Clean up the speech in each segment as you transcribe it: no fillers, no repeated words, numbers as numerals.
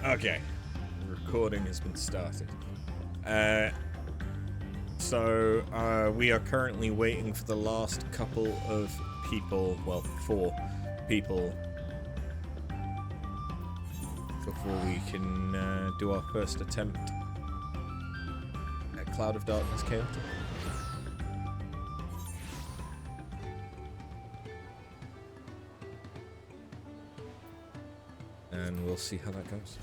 Okay. Recording has been started. We are currently waiting for the last couple of people, well, 4 people, before we can do our first attempt at Cloud of Darkness County. And we'll see how that goes.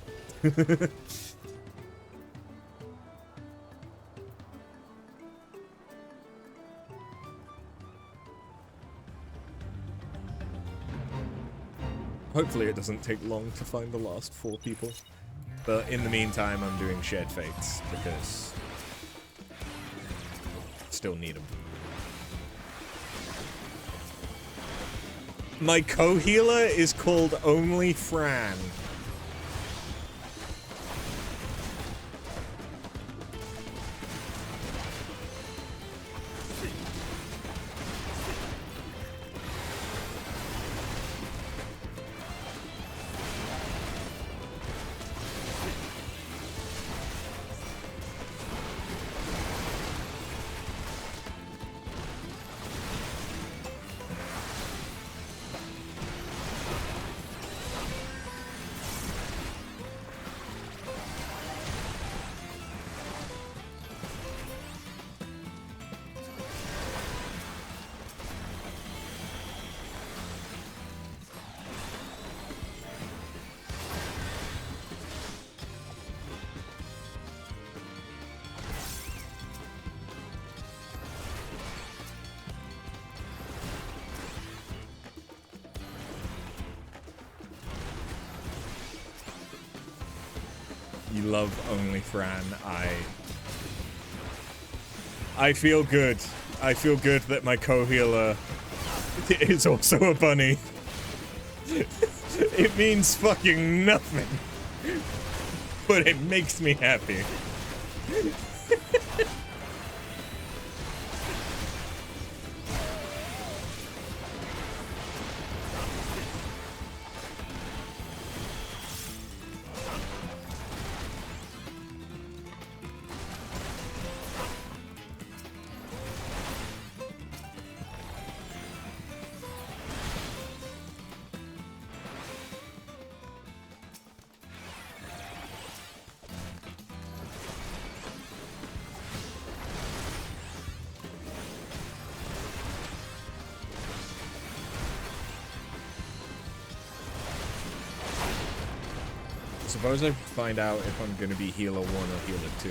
Hopefully it doesn't take long to find the last 4 people. But in the meantime, I'm doing Shared Fates, because still need them. My co-healer is called Only Fran. You love Only Fran. I feel good. I feel good that my co-healer is also a bunny. It means fucking nothing. But it makes me happy. Suppose I find out if I'm gonna be healer 1 or healer 2.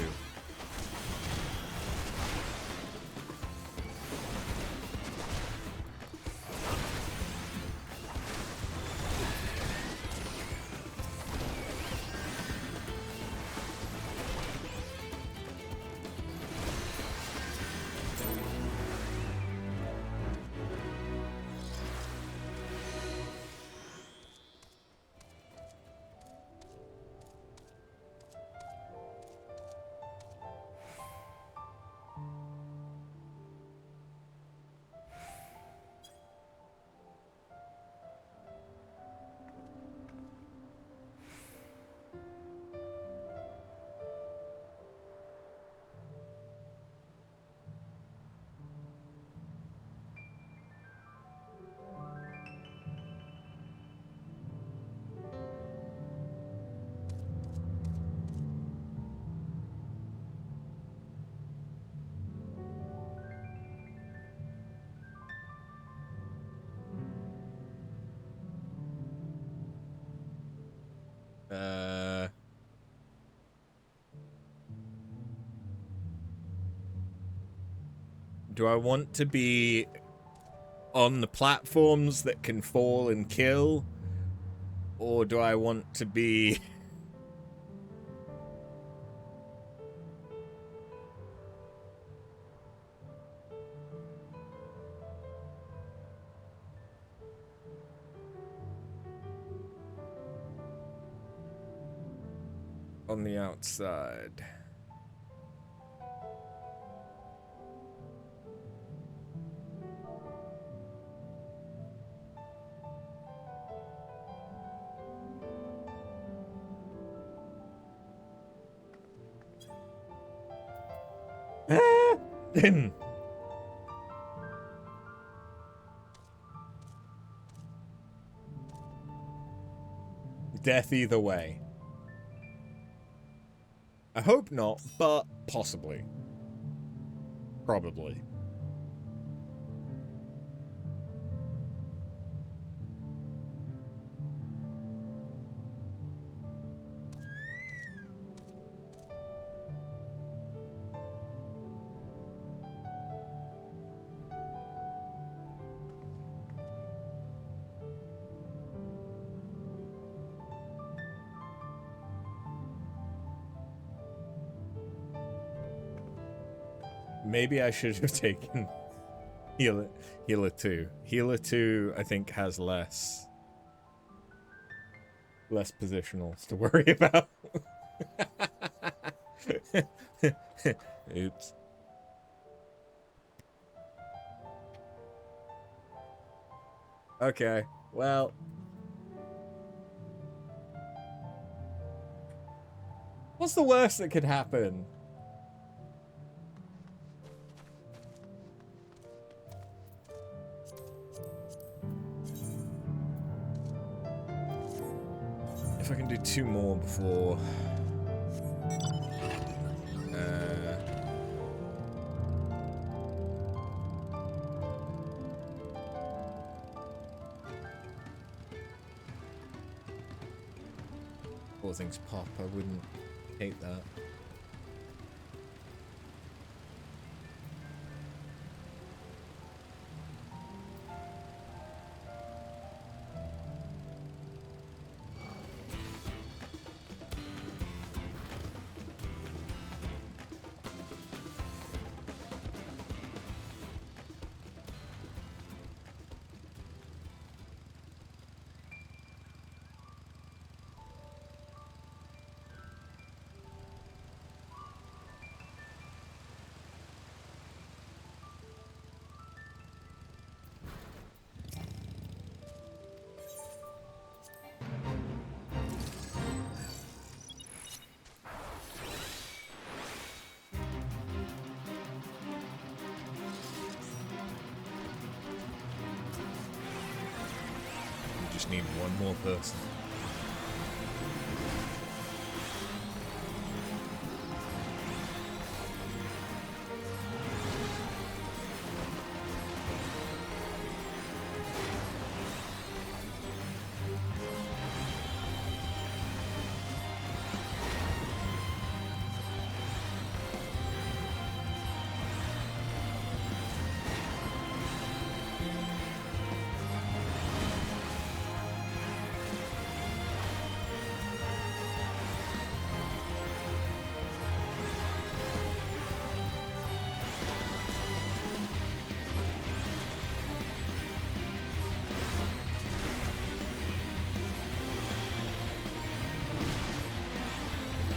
Do I want to be on the platforms that can fall and kill? Or do I want to be... on the outside? Death either way. I hope not, but possibly. Probably. Maybe I should have taken Healer 2. Healer 2, I think, has less positionals to worry about. Oops. Okay, well. What's the worst that could happen? If I can do 2 more before... Before things pop, I wouldn't hate that. Need one more person.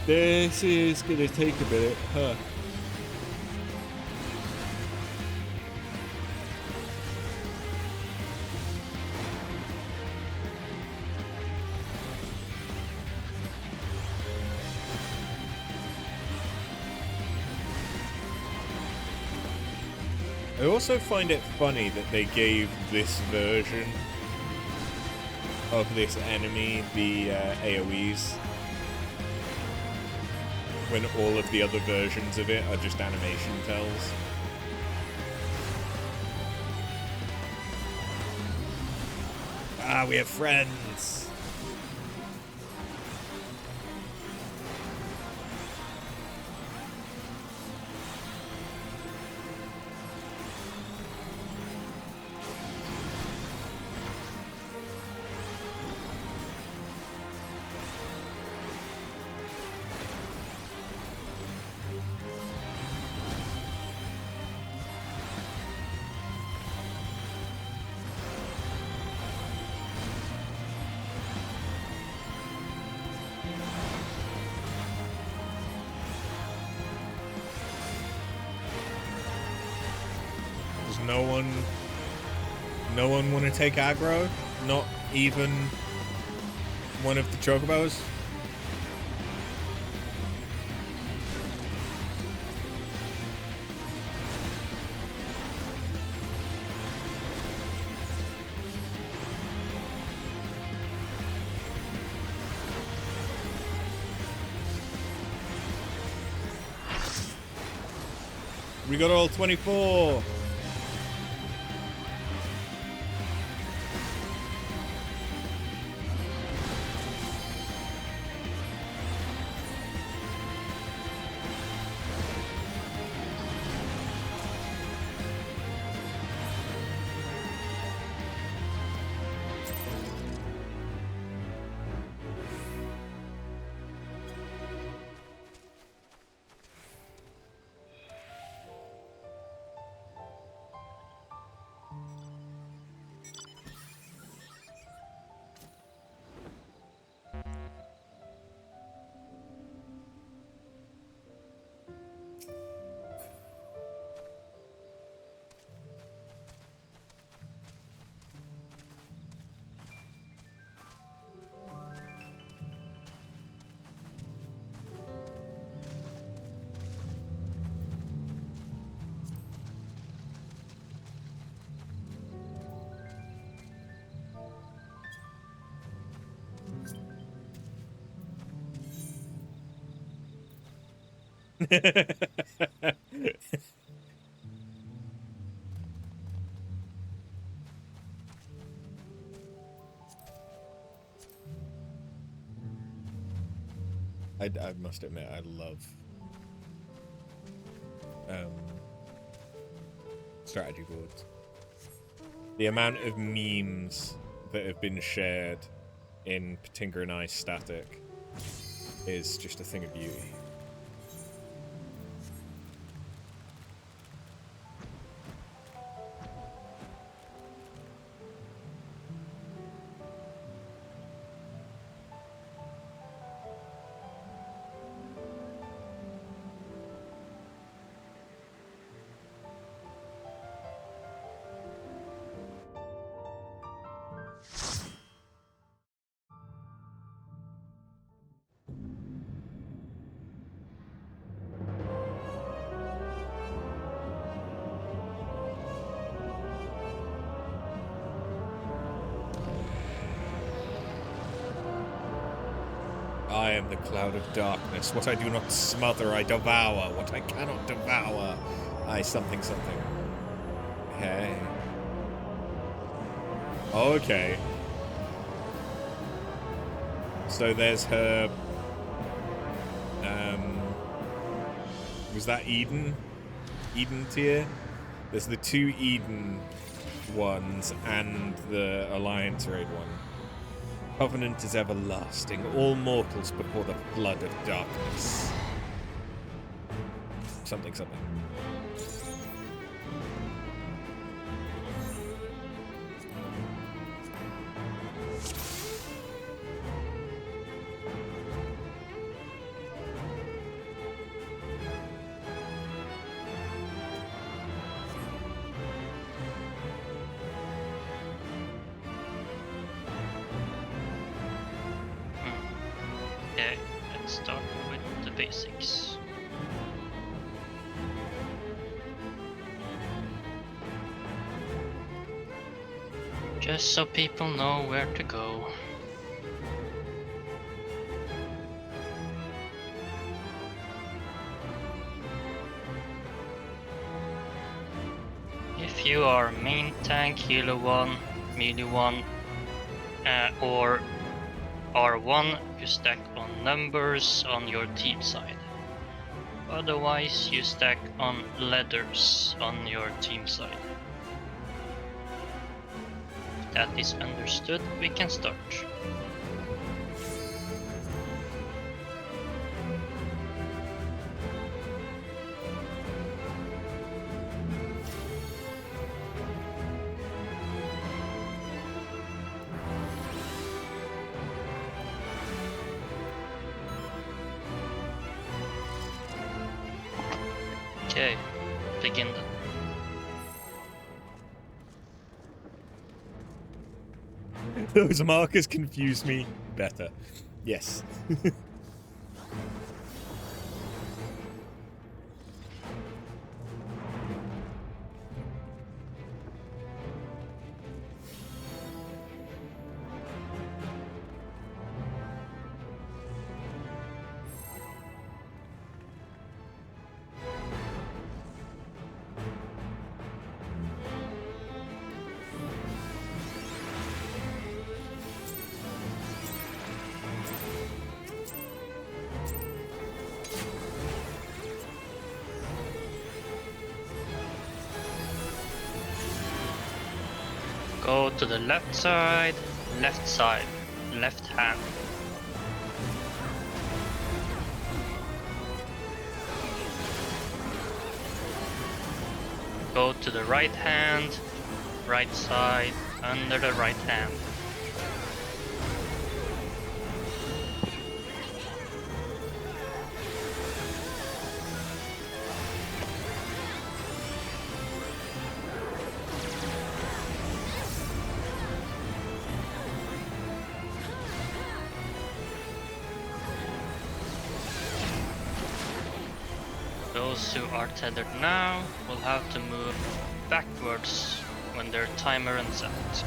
This is gonna take a minute, huh? I also find it funny that they gave this version of this enemy the AoEs when all of the other versions of it are just animation tells. Ah, we have friends! No one want to take aggro? Not even one of the chocobos? We got all 24. I must admit, I love strategy boards. The amount of memes that have been shared in Patinga and I static is just a thing of beauty. I am the cloud of darkness. What I do not smother, I devour. What I cannot devour, I something something. Hey. Okay. So there's her... was that Eden? Eden tier? There's the 2 Eden ones and the Alliance raid one. Covenant is everlasting, all mortals before the flood of darkness. Something, something. Okay, let's start with the basics. Just so people know where to go. If you are main tank, healer 1, melee 1, or R1, you stack on numbers on your team side. Otherwise, you stack on letters on your team side. If that is understood, we can start. Okay, begin then. Those markers confuse me better. Yes. Go to the left side, left hand. Go to the right hand, right side, under the right hand. Those who are tethered now will have to move backwards when their timer runs out.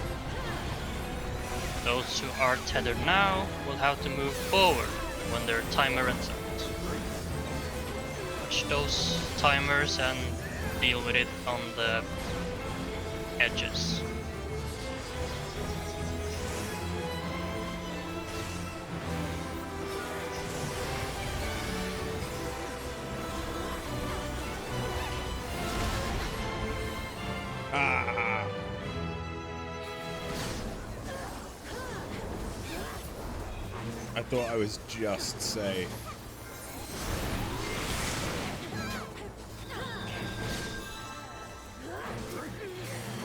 Those who are tethered now will have to move forward when their timer runs out. Watch those timers and deal with it on the edges. I thought I was just safe.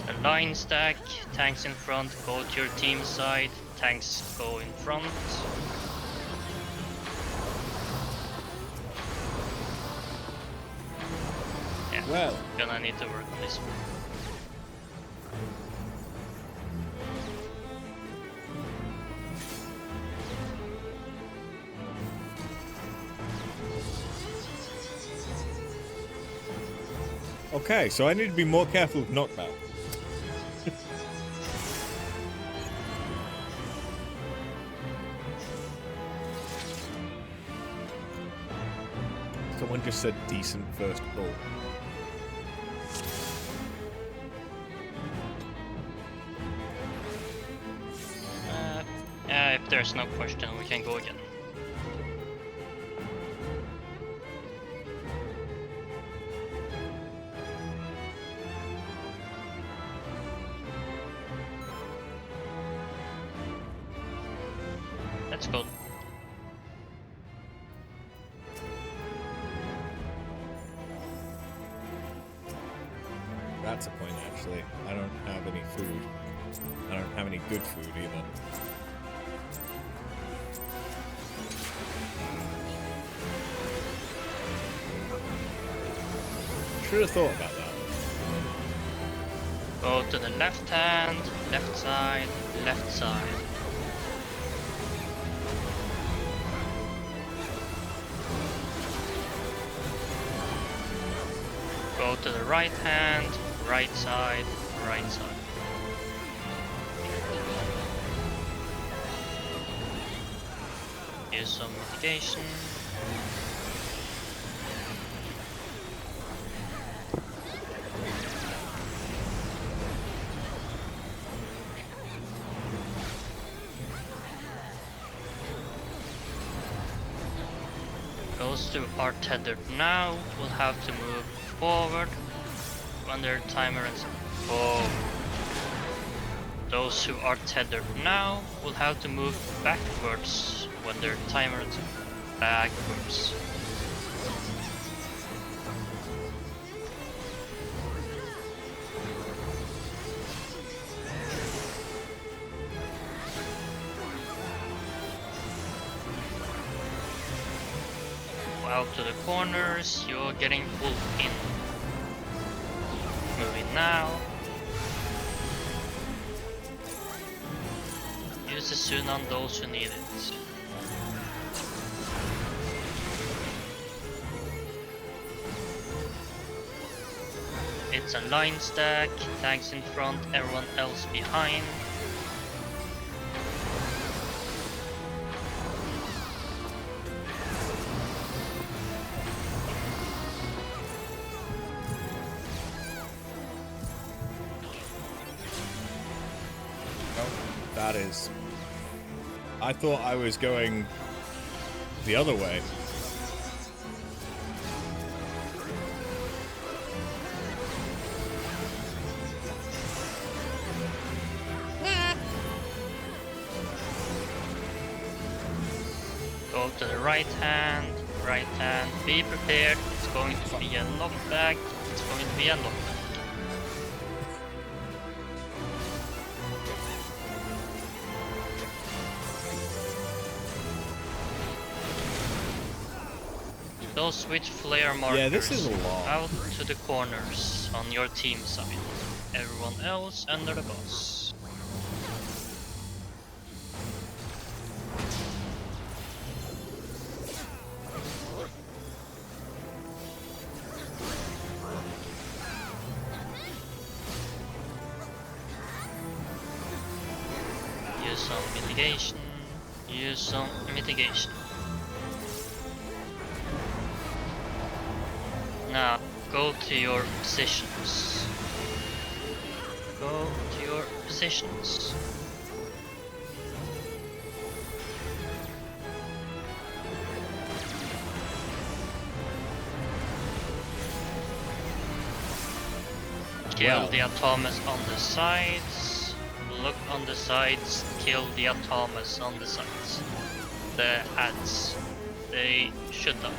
A line stack, tanks in front, go to your team side, tanks go in front. Yeah, Well, gonna need to work on this one. okay, so I need to be more careful of knockback. Someone just said decent first ball. If there's no question, we can go again. Let's go. That's a point, actually. I don't have any food. I don't have any good food either. Should have thought about that. Go to the left hand, left side, left side. Go to the right hand, right side, right side. Use some mitigation. Those who are tethered now will have to move forward when their timer is forward. Those who are tethered now will have to move backwards when their timer is backwards. Out to the corners, you're getting pulled in. Moving now. Use the Sun on those who need it. It's a line stack, tanks in front, everyone else behind. That is... I thought I was going the other way. Go to the right hand, be prepared, it's going to be a long bag, it's going to be a long bag. Those with flare markers Yeah, this is a lot. out to the corners on your team side. Everyone else under the boss. Use some mitigation. Use some mitigation. Now, go to your positions. Go to your positions. Kill the automas on the sides. Look on the sides. Kill the automas on the sides. The ads. They should die.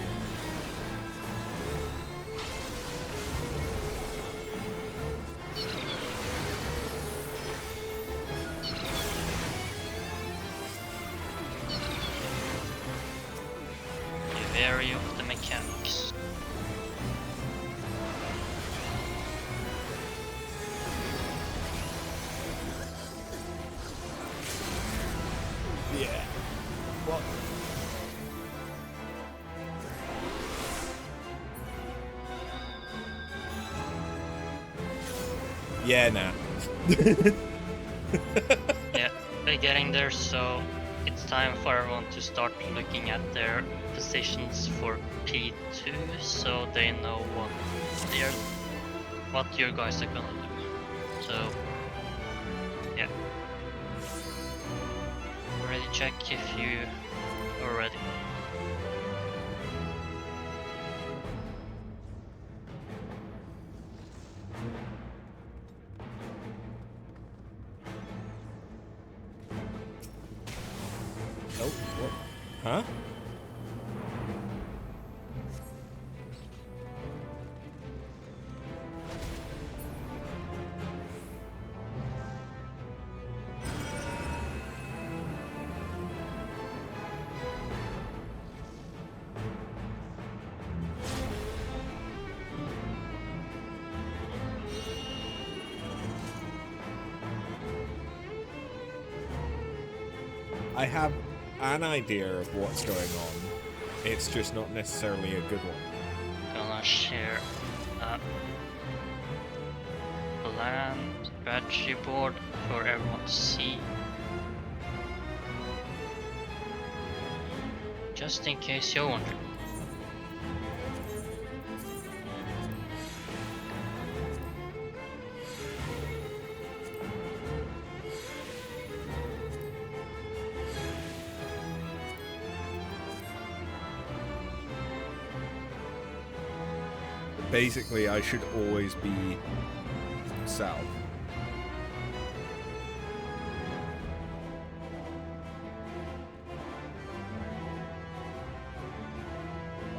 Be wary of the mechanics. Yeah. What? Yeah, nah. Yeah, they're getting there, so it's time for everyone to start looking at their positions for P2 so they know what you guys are gonna do. So yeah. Ready, check if you are ready. Oh, what? Huh? I have an idea of what's going on. It's just not necessarily a good one. Gonna share a plan strategy board for everyone to see. Just in case you're wondering. Basically, I should always be south.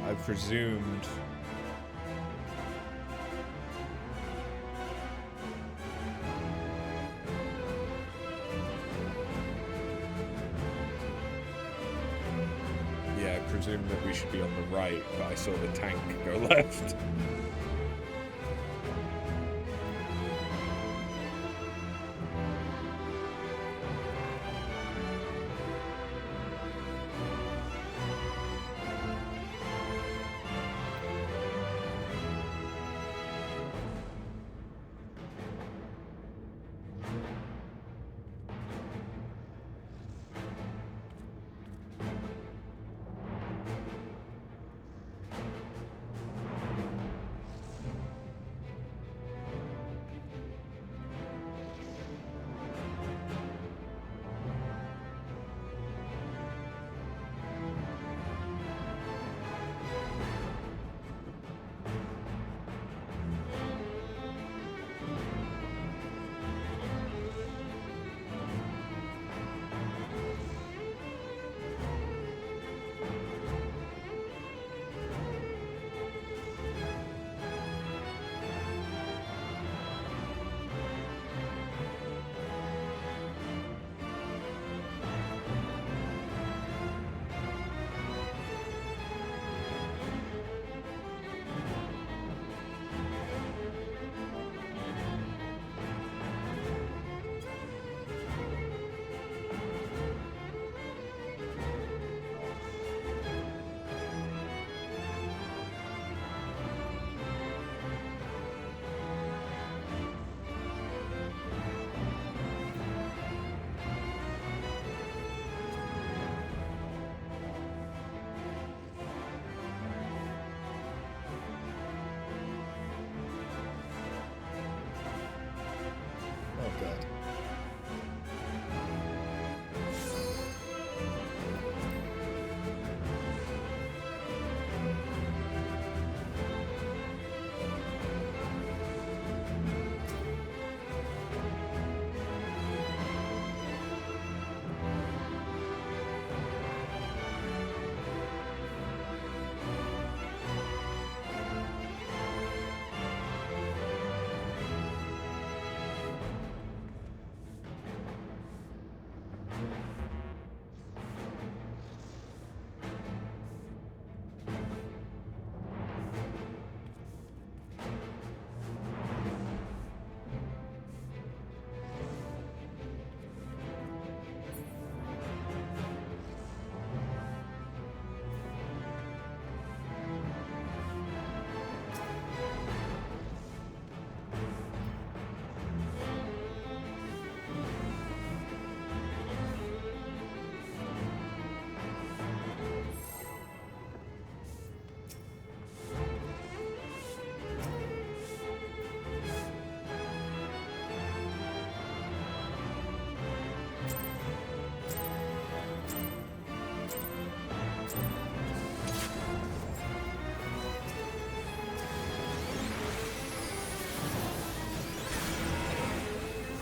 I presumed. Yeah, I presumed that we should be on the right, but I saw the tank go left.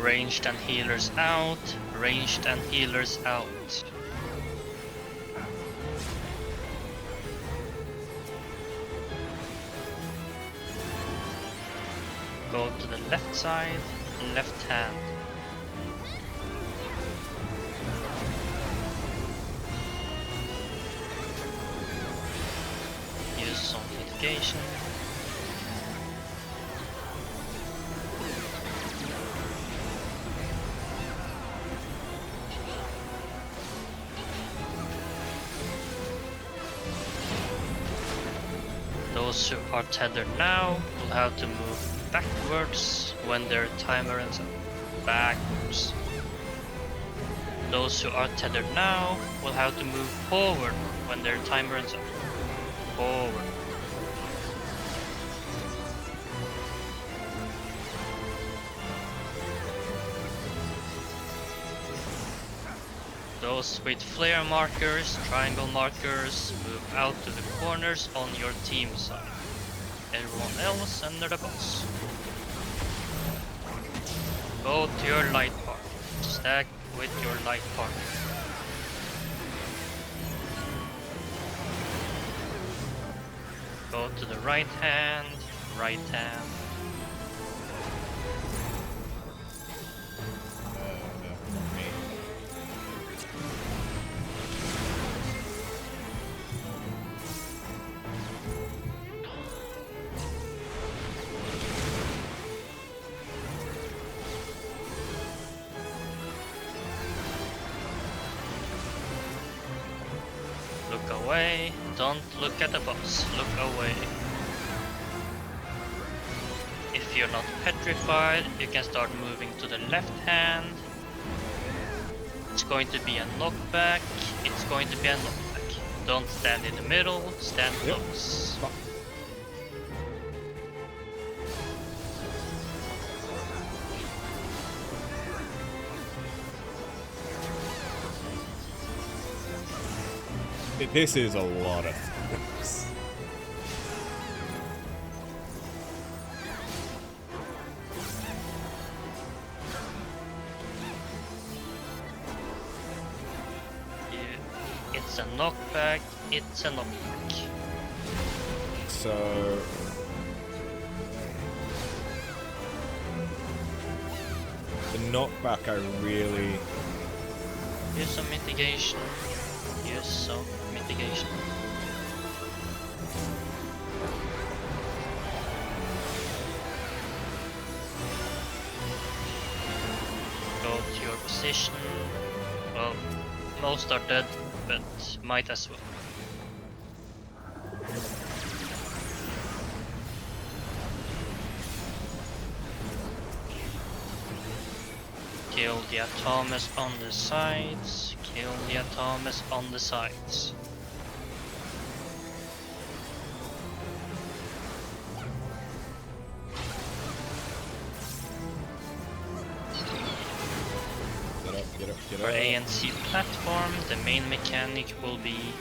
Ranged and healers out. Ranged and healers out. Go to the left side, left hand. Use some mitigation. Those who are tethered now will have to move backwards when their timer ends up. Backwards. Those who are tethered now will have to move forward when their timer ends up. Forward. Those with flare markers, triangle markers, move out to the corners on your team side. Everyone else under the boss. Go to your light partner. Stack with your light partner. Go to the right hand, right hand. Look away, don't look at the boss, look away. If you're not petrified, you can start moving to the left hand. It's going to be a knockback, it's going to be a knockback. Don't stand in the middle, stand close. This is a lot of things. Yeah, it's a knockback, it's a knockback. So the knockback, I really Use some mitigation. Use some mitigation. Go to your position. Well, most are dead, but might as well. Kill the atoms on the sides. Kill the atoms on the sides. get up. For ANC platform, the main mechanic will be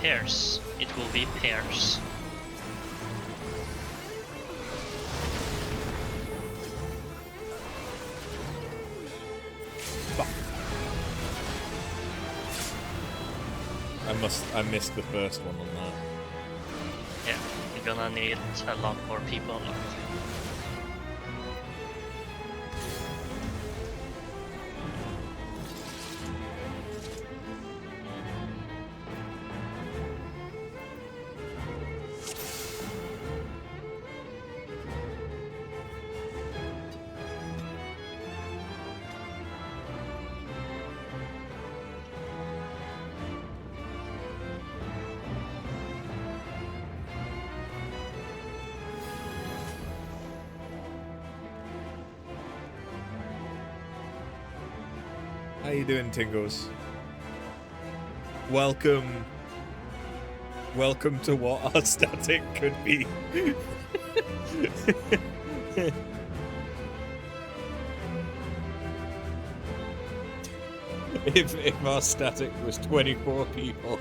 pairs. It will be pairs. I missed the first one on that. Yeah, you're gonna need a lot more people. How you doing, Tingles? Welcome to what our static could be. if our static was 24 people.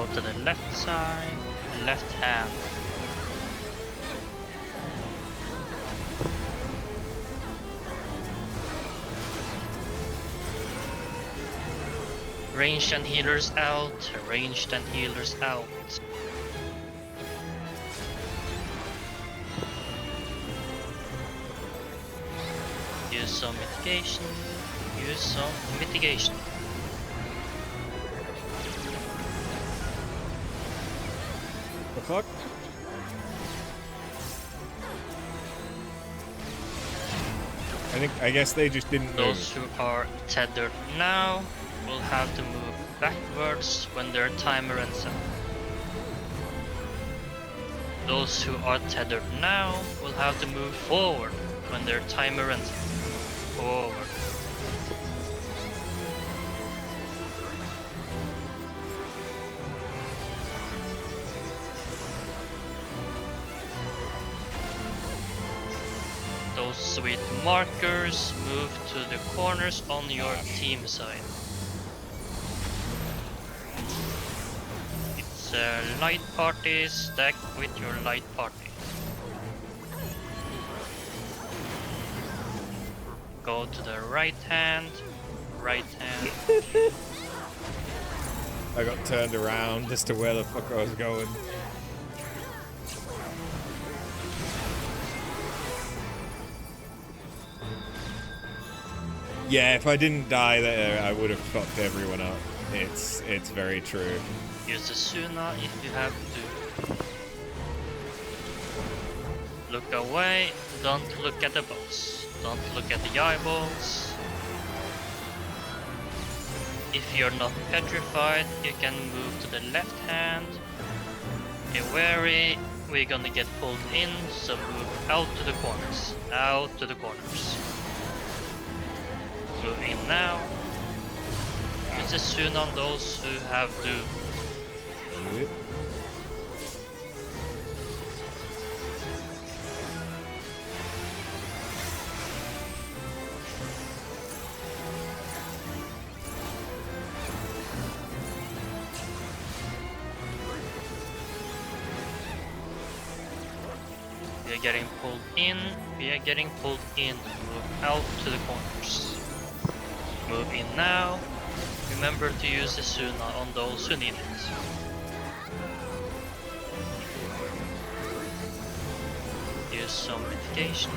Go to the left side, left hand. Ranged and healers out, ranged and healers out. Use some mitigation, use some mitigation. The fuck? I guess they just didn't Those move. who are tethered now will have to move backwards when their timer ends up. Those who are tethered now will have to move forward when their timer ends up. Forward. Those sweet markers move to the corners on your team side. It's a light party, stack with your light party. Go to the right hand, right hand. I got turned around as to where the fuck I was going. Yeah, if I didn't die there, I would have fucked everyone up. It's very true. Use the Suna if you have to. Look away, don't look at the boss. Don't look at the eyeballs. If you're not petrified, you can move to the left hand. Be wary, we're gonna get pulled in, so move out to the corners. Out to the corners. Move in now. Use the Suna on those who have to. We are getting pulled in, we are getting pulled in. Move out to the corners. Move in now. Remember to use the Suna on those who need it. Use some mitigation.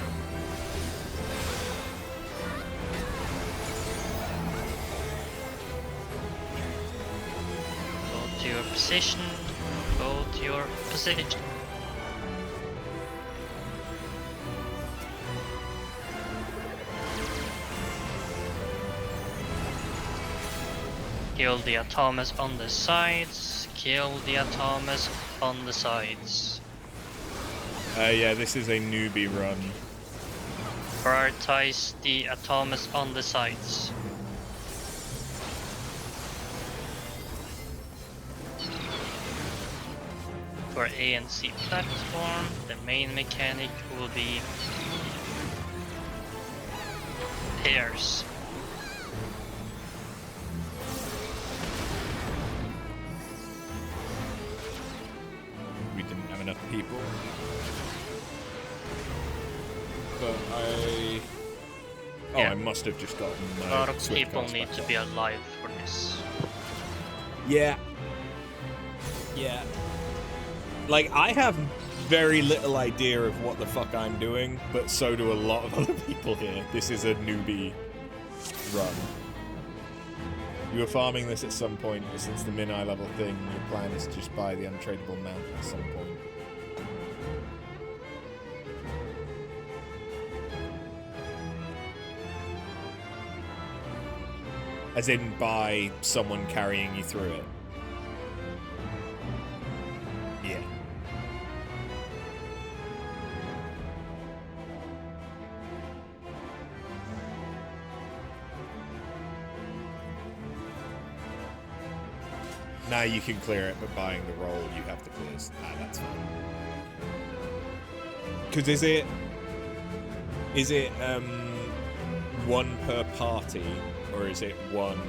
Go to your position. Go to your position. Kill the Atomas on the sides. Kill the Atomas on the sides. Yeah, this is a newbie run. Prioritize the Atomas on the sides. For A and C platform, the main mechanic will be pairs. We didn't have enough people. But I... Oh, Yeah. I must have just gotten... A lot of Swift people cast need back to on. be alive for this. Yeah. Yeah. Like, I have very little idea of what the fuck I'm doing, but so do a lot of other people here. This is a newbie run. You were farming this at some point, but since the min-eye level thing, your plan is to just buy the untradeable mount at some point. As in, by someone carrying you through it. Yeah. Now you can clear it, but buying the roll, you have to clear. That's fine. Because is it one per party, or is it one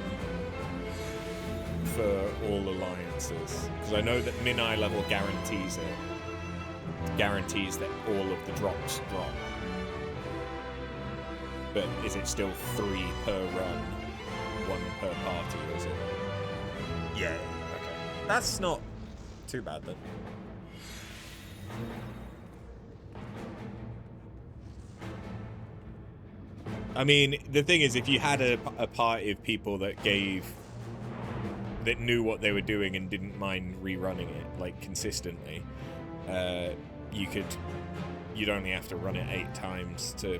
for all alliances? Because I know that min-eye level guarantees it. Guarantees that all of the drops drop. But is it still 3 per run? 1 per party, or is it? Yeah, okay. That's not too bad then. I mean, the thing is, if you had a party of people that knew what they were doing and didn't mind rerunning it, like, consistently, you'd only have to run it 8 times to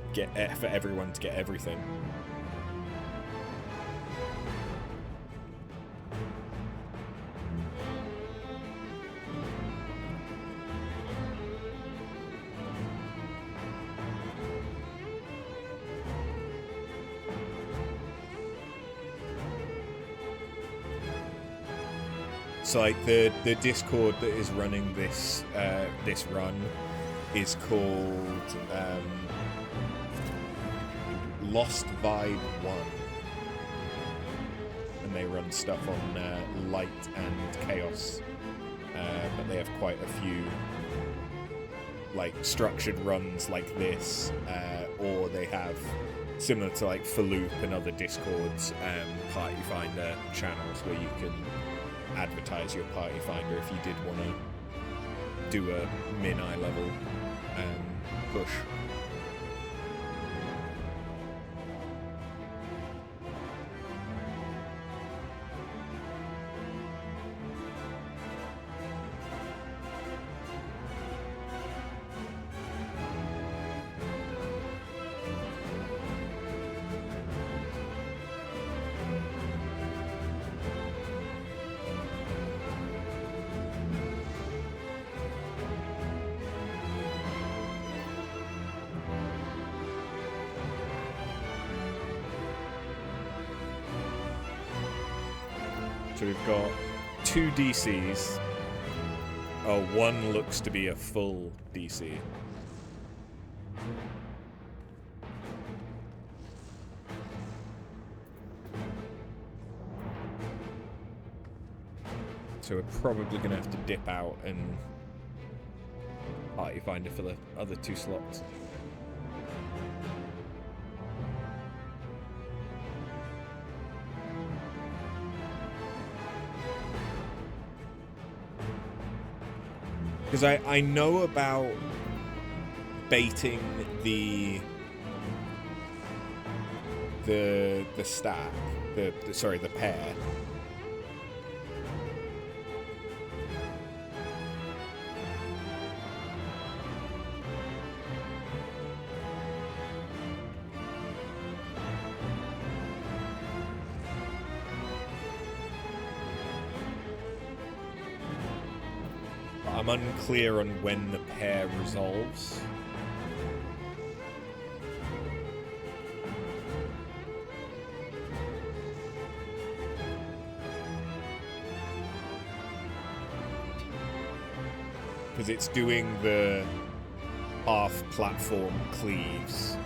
for everyone to get everything. So like the Discord that is running this this run is called Lost Vibe 1, and they run stuff on Light and Chaos, but they have quite a few like structured runs like this, or they have similar to like Faloop and other Discords, Party Finder channels where you can advertise your Party Finder if you did want to do a min-eye level push. So we've got 2 DCs. Oh, one looks to be a full DC. So we're probably going to have to dip out and Party Finder for the other 2 slots. Because I know about baiting the stack, the pair. I'm unclear on when the pair resolves. Because it's doing the half-platform cleaves.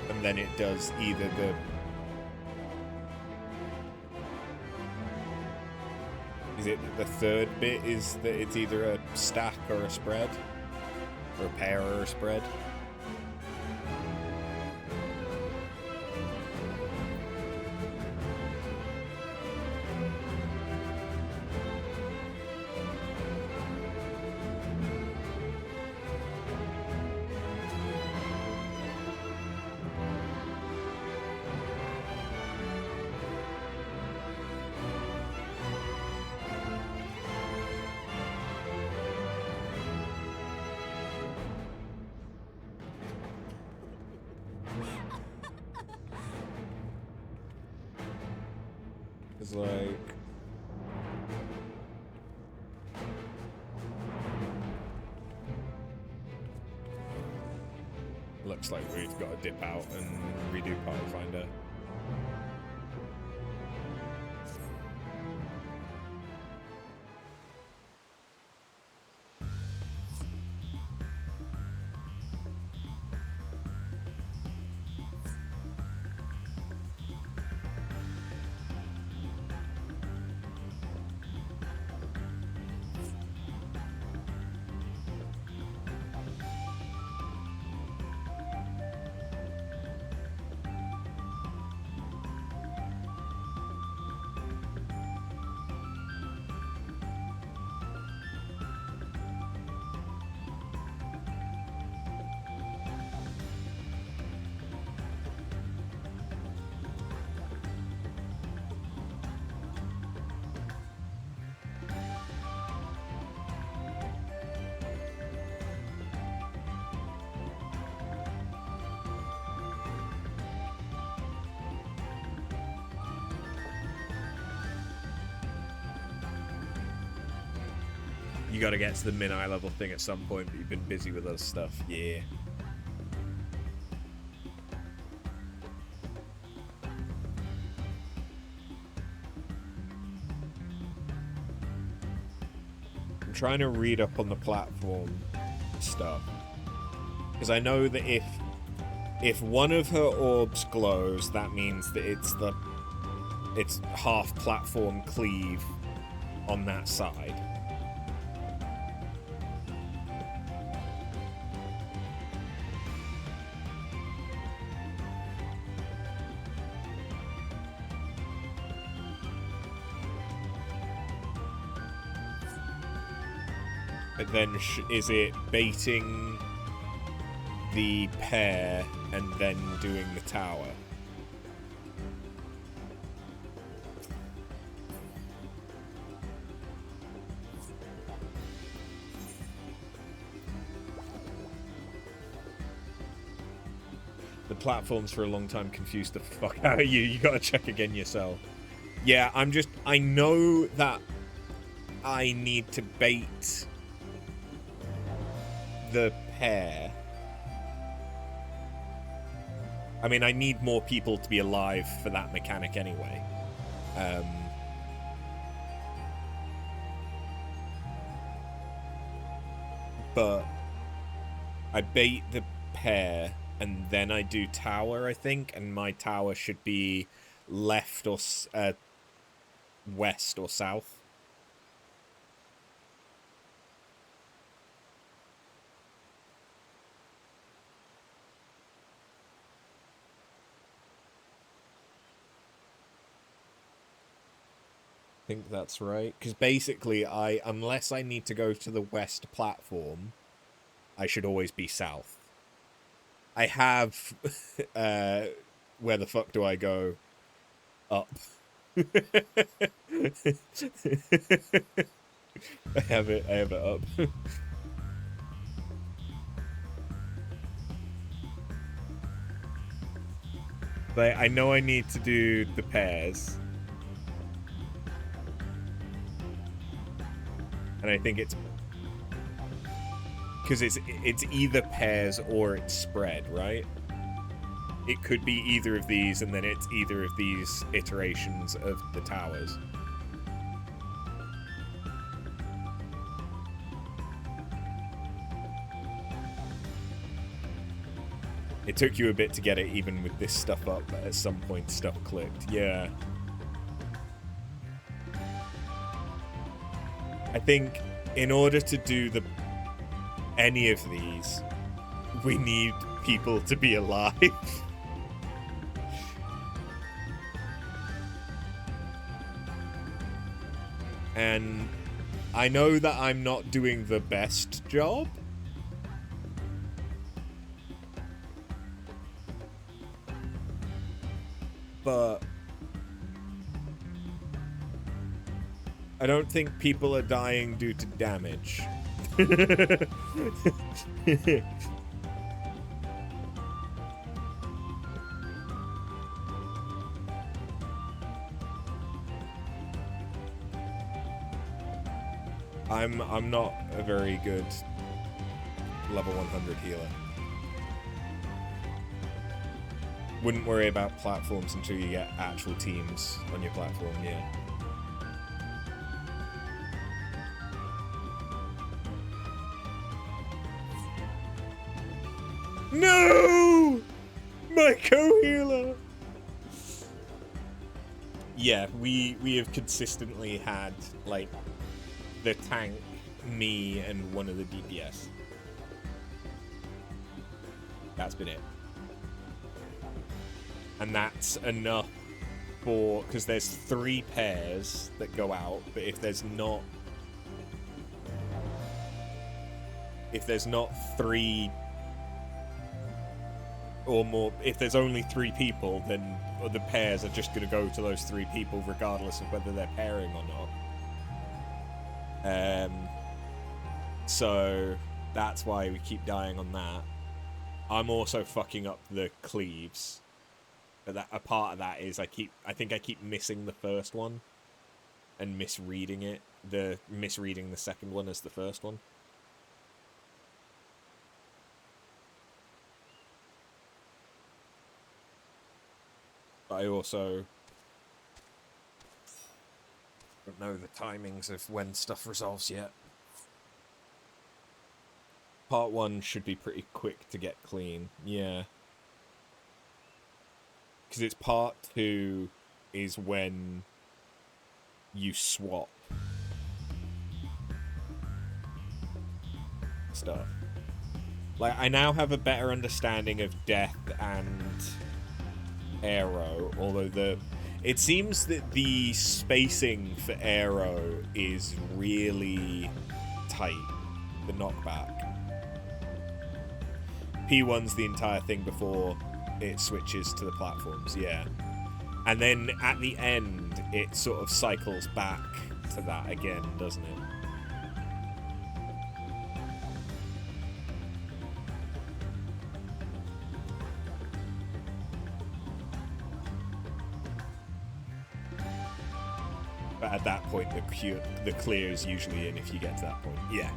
And then it does either the... Is it the third bit is that it's either a stack or a spread? Or a pair or a spread? It's like... Looks like we've got to dip out and redo Party Finder. You gotta get to the min-eye level thing at some point, but you've been busy with other stuff. Yeah. I'm trying to read up on the platform stuff. Because I know that if one of her orbs glows, that means that it's half platform cleave on that side. But then is it baiting the pair and then doing the tower? The platforms for a long time confused the fuck out of you. You gotta check again yourself. Yeah, I know that I need to bait the pair. I mean, I need more people to be alive for that mechanic anyway. But I bait the pair and then I do tower, I think, and my tower should be left or west or south. I think that's right. Because basically, unless I need to go to the west platform, I should always be south. I have... where the fuck do I go? Up. I have it up. But I know I need to do the pairs. And I think it's because it's either pairs or it's spread, right? It could be either of these, and then it's either of these iterations of the towers. It took you a bit to get it, even with this stuff up, but at some point stuff clicked. Yeah. I think in order to do any of these, we need people to be alive. And I know that I'm not doing the best job. But I don't think people are dying due to damage. I'm not a very good level 100 healer. Wouldn't worry about platforms until you get actual teams on your platform, yeah. No! My co-healer! Yeah, we have consistently had, like, the tank, me, and one of the DPS. That's been it. And that's enough for... because there's 3 pairs that go out, but if there's not 3 or more, if there's only 3 people, then the pairs are just going to go to those 3 people regardless of whether they're pairing or not. So that's why we keep dying on that. I'm also fucking up the cleaves. But a part of that is I think I keep missing the first one and misreading it the misreading the second one as the first one. But I also don't know the timings of when stuff resolves yet. Part 1 should be pretty quick to get clean, yeah. Because it's part 2 is when you swap stuff. Like, I now have a better understanding of Death and Arrow, although it seems that the spacing for Arrow is really tight, the knockback. P1's the entire thing before it switches to the platforms, yeah. And then at the end, it sort of cycles back to that again, doesn't it? But at that point, the clear is usually in if you get to that point. Yeah.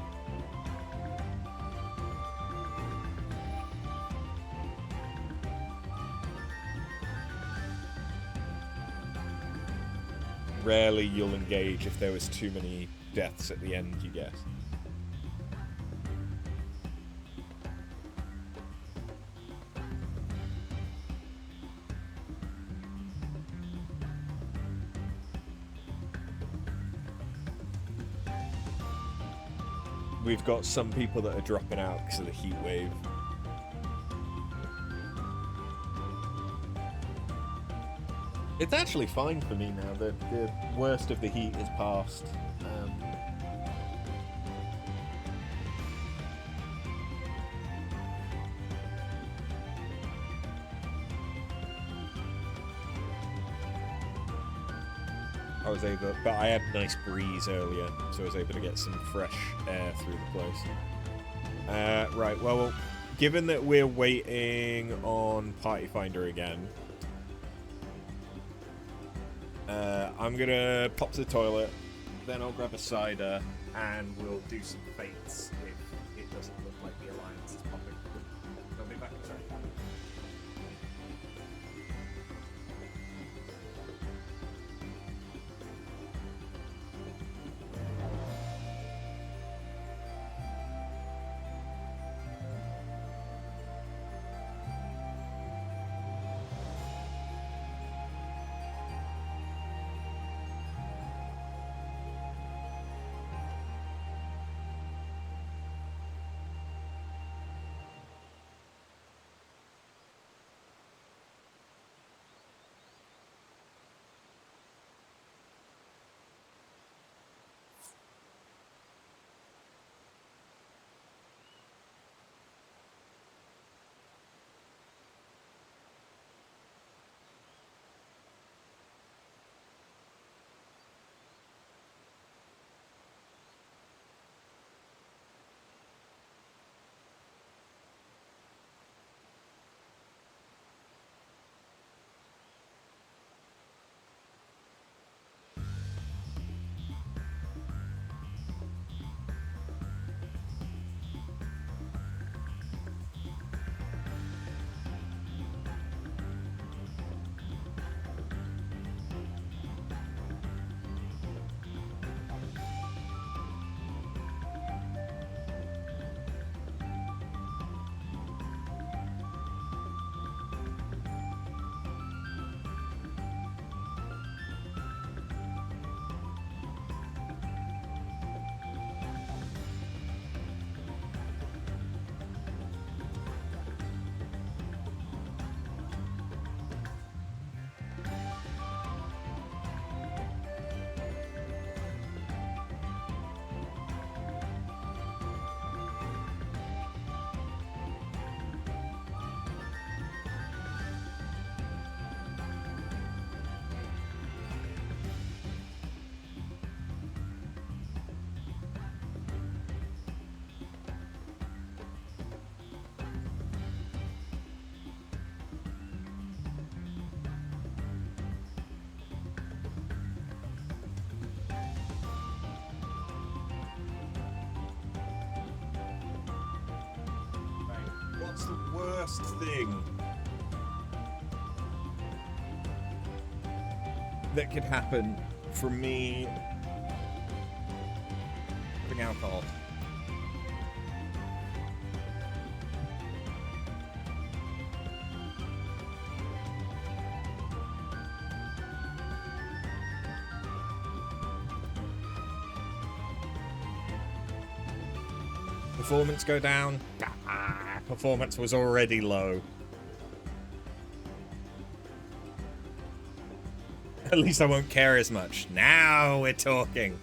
Rarely you'll engage if there was too many deaths at the end, you guess. We've got some people that are dropping out because of the heat wave. It's actually fine for me now. The worst of the heat is past. I was able, but I had a nice breeze earlier, so I was able to get some fresh air through the place. Right, well, given that we're waiting on Party Finder again, I'm gonna pop to the toilet, then I'll grab a cider, and we'll do some fates if it doesn't look like the Alliance is popping. I'll be back in a second. worst thing that could happen from me having alcohol. Performance go down. Performance was already low. At least I won't care as much. Now we're talking.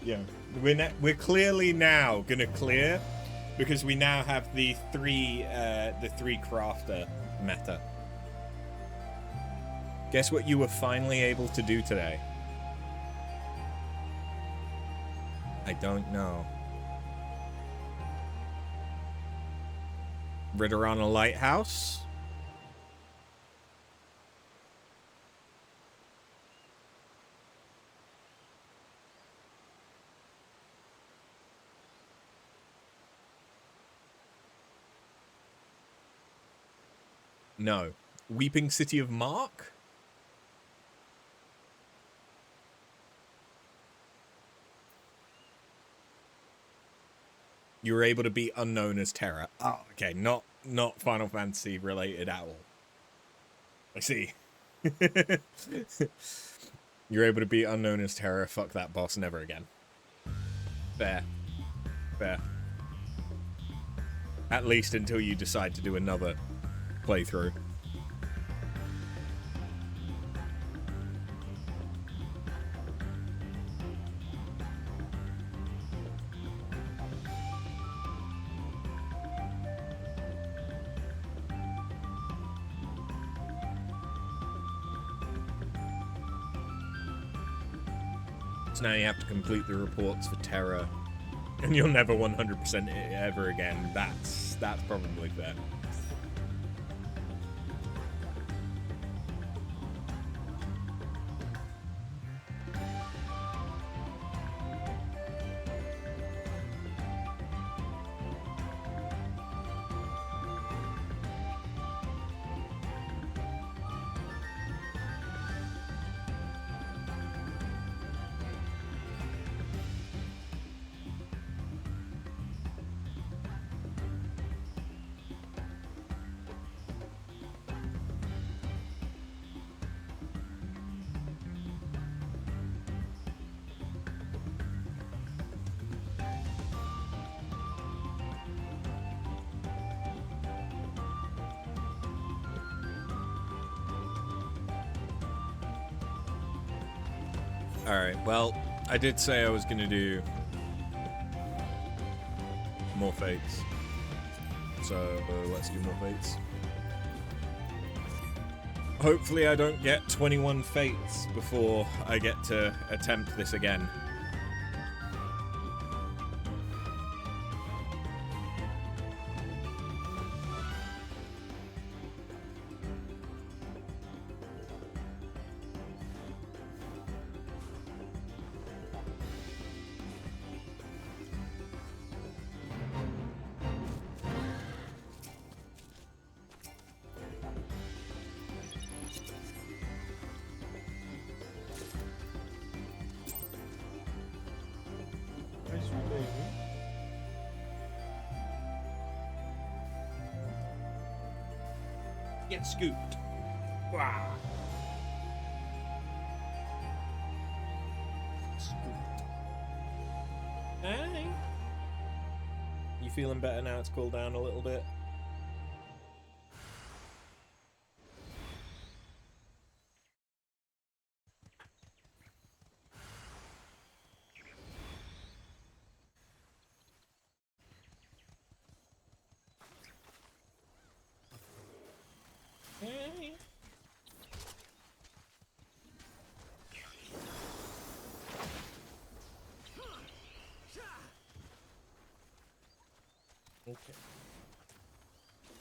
Yeah, we're clearly now gonna clear because we now have the three crafter meta. Guess what you were finally able to do today? I don't know. Ritter on a lighthouse? No. Weeping City of Mark? You were able to be unknown as Terra. Oh, okay. Not Final Fantasy related at all. I see. You're able to be unknown as Terra. Fuck that boss. Never again. Fair. Fair. At least until you decide to do another playthrough. So now you have to complete the reports for Terra, and you'll never 100% it ever again. That's probably fair. Alright, well, I did say I was going to do more fates. So, let's do more fates. Hopefully I don't get 21 fates before I get to attempt this again. Get scooped. Wow. Scooped. Hey. You feeling better now it's cooled down a little bit? Hey. Okay.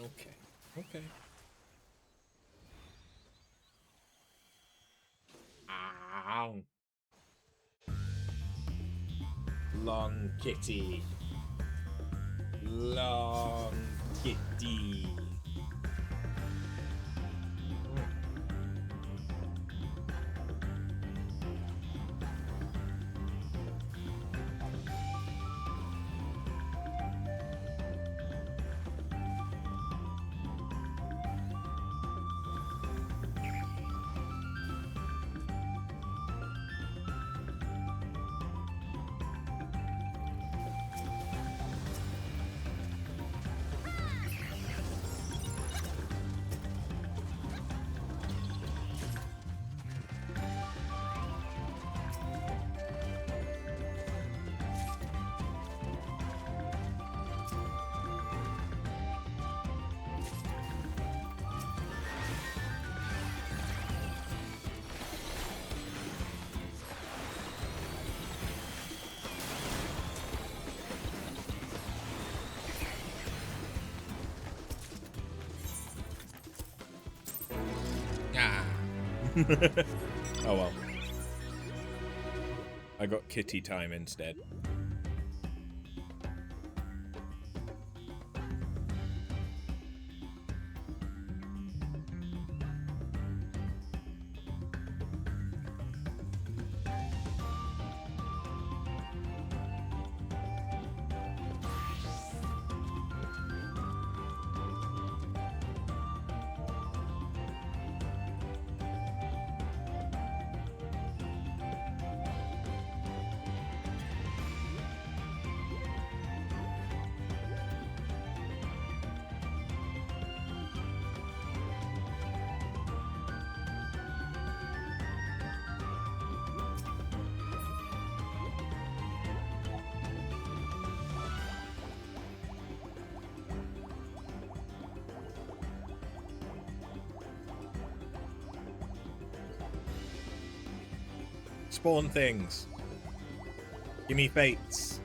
Okay. Okay. Long kitty. Long kitty. Oh well. I got kitty time instead. Spawn things. Give me fates.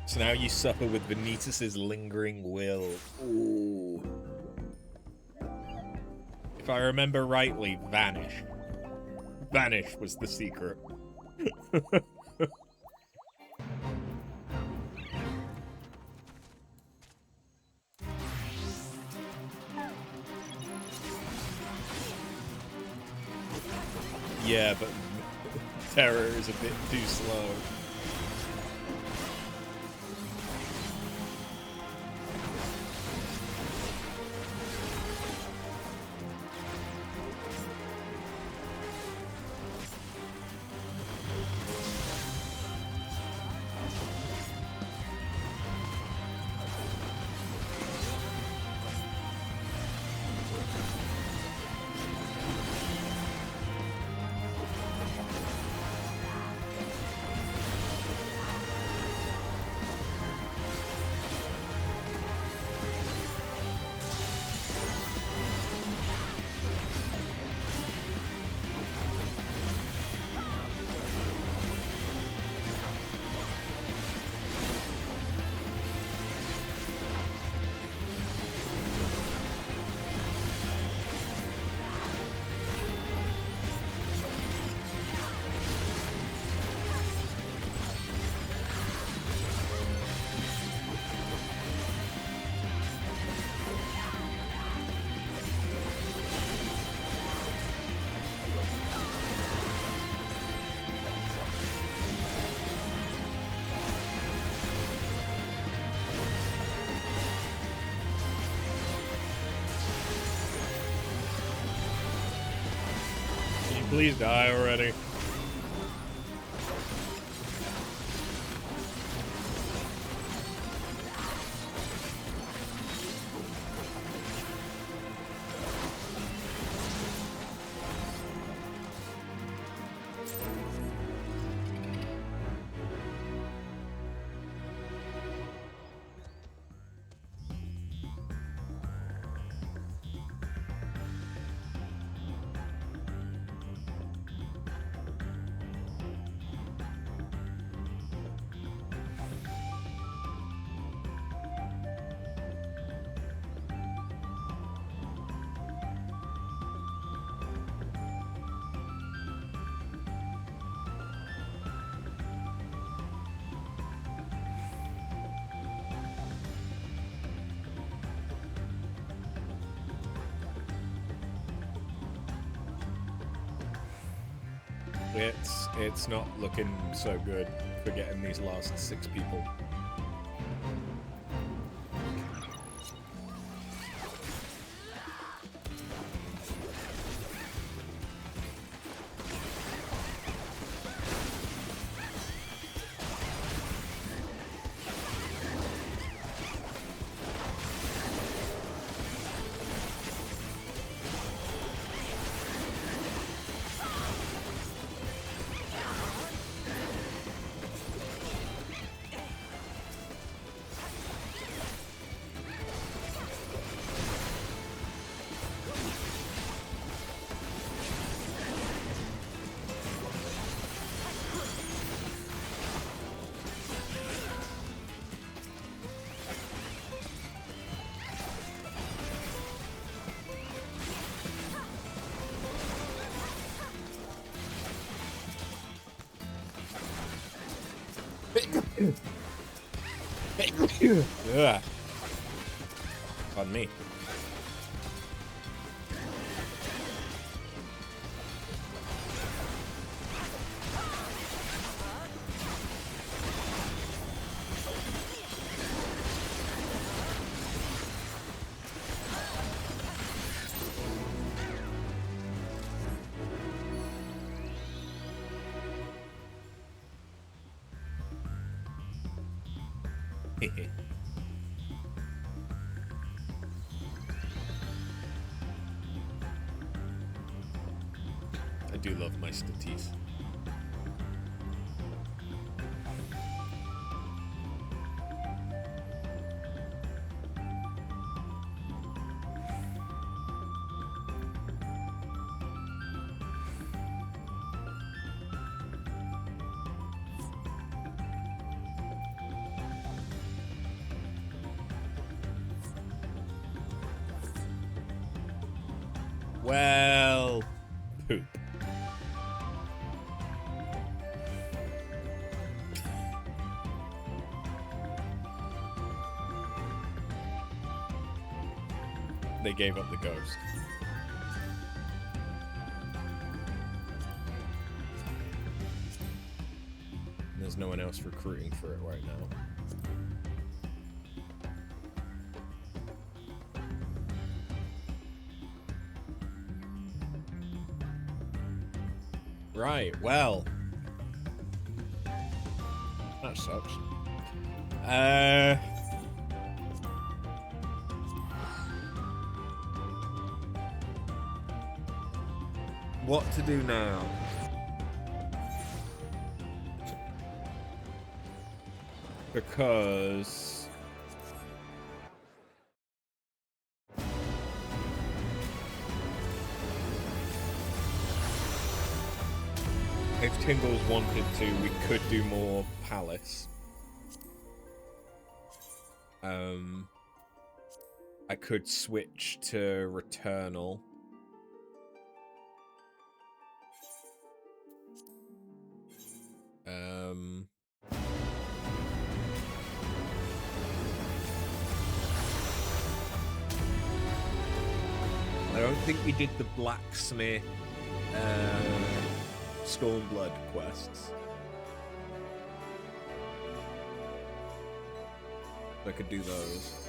So now you suffer with Vanitas's lingering will. Ooh. If I remember rightly, Vanish. Vanish was the secret. Yeah, but Terror is a bit too slow. Please die already. It's not looking so good for getting these last 6 people. Ugh. Pardon me. I do love my statistics. Well, poop. They gave up the ghost. There's no one else recruiting for it right now. Right, well. That sucks. What to do now? Because if Tingles wanted to, we could do more Palace. I could switch to Returnal. I don't think we did the Blacksmith Stormblood quests. I could do those.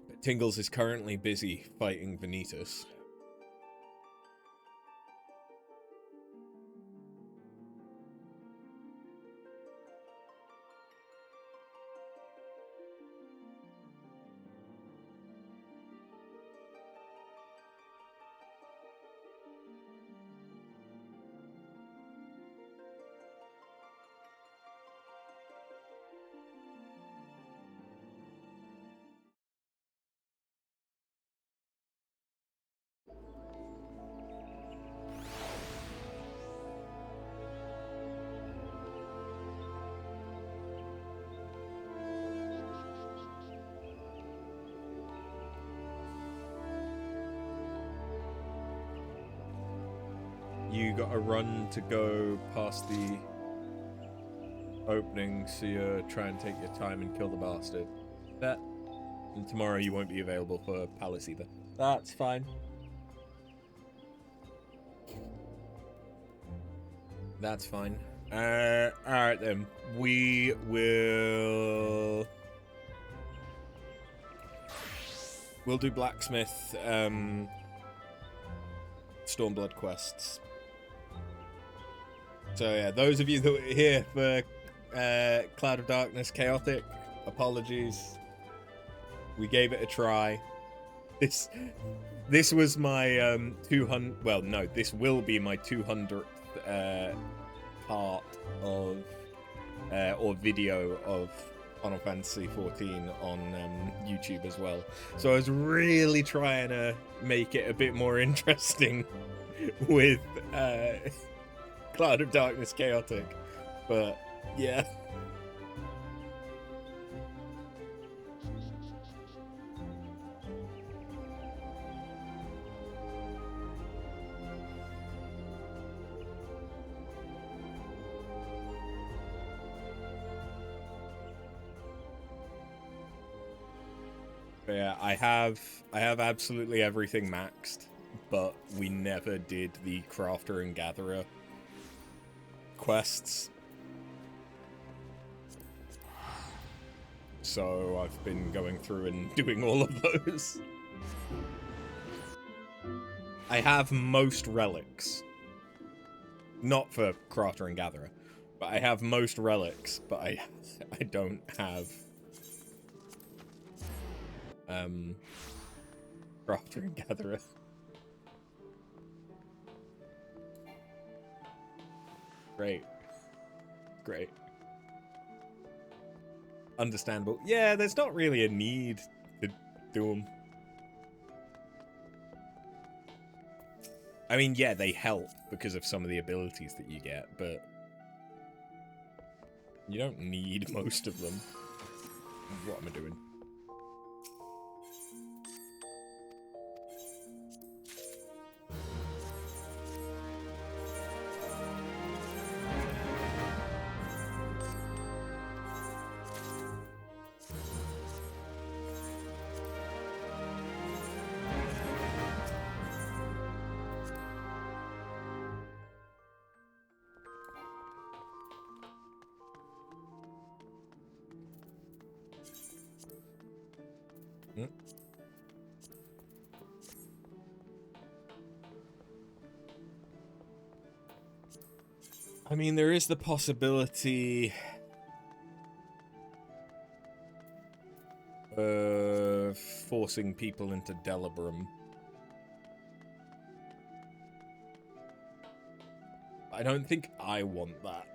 But Tingles is currently busy fighting Vanitas. got a run to go past the opening, so you try and take your time and kill the bastard. That. And tomorrow you won't be available for Palace either. That's fine. That's fine. Alright then. We will... We'll do Blacksmith, Stormblood quests. So yeah, those of you that were here for Cloud of Darkness Chaotic, apologies. We gave it a try. This was my 200. Well, no, this will be my 200th part of or video of Final Fantasy XIV on YouTube as well. So I was really trying to make it a bit more interesting with Cloud of Darkness Chaotic, but yeah. But yeah, I have absolutely everything maxed, but we never did the Crafter and Gatherer quests. So I've been going through and doing all of those. I have most relics. Not for Crafter and Gatherer, but I have most relics, but I don't have Crafter and Gatherer. Great. Great. Understandable. Yeah, there's not really a need to do them. I mean, yeah, they help because of some of the abilities that you get, but you don't need most of them. What am I doing? I mean, there is the possibility of forcing people into Delibram. I don't think I want that.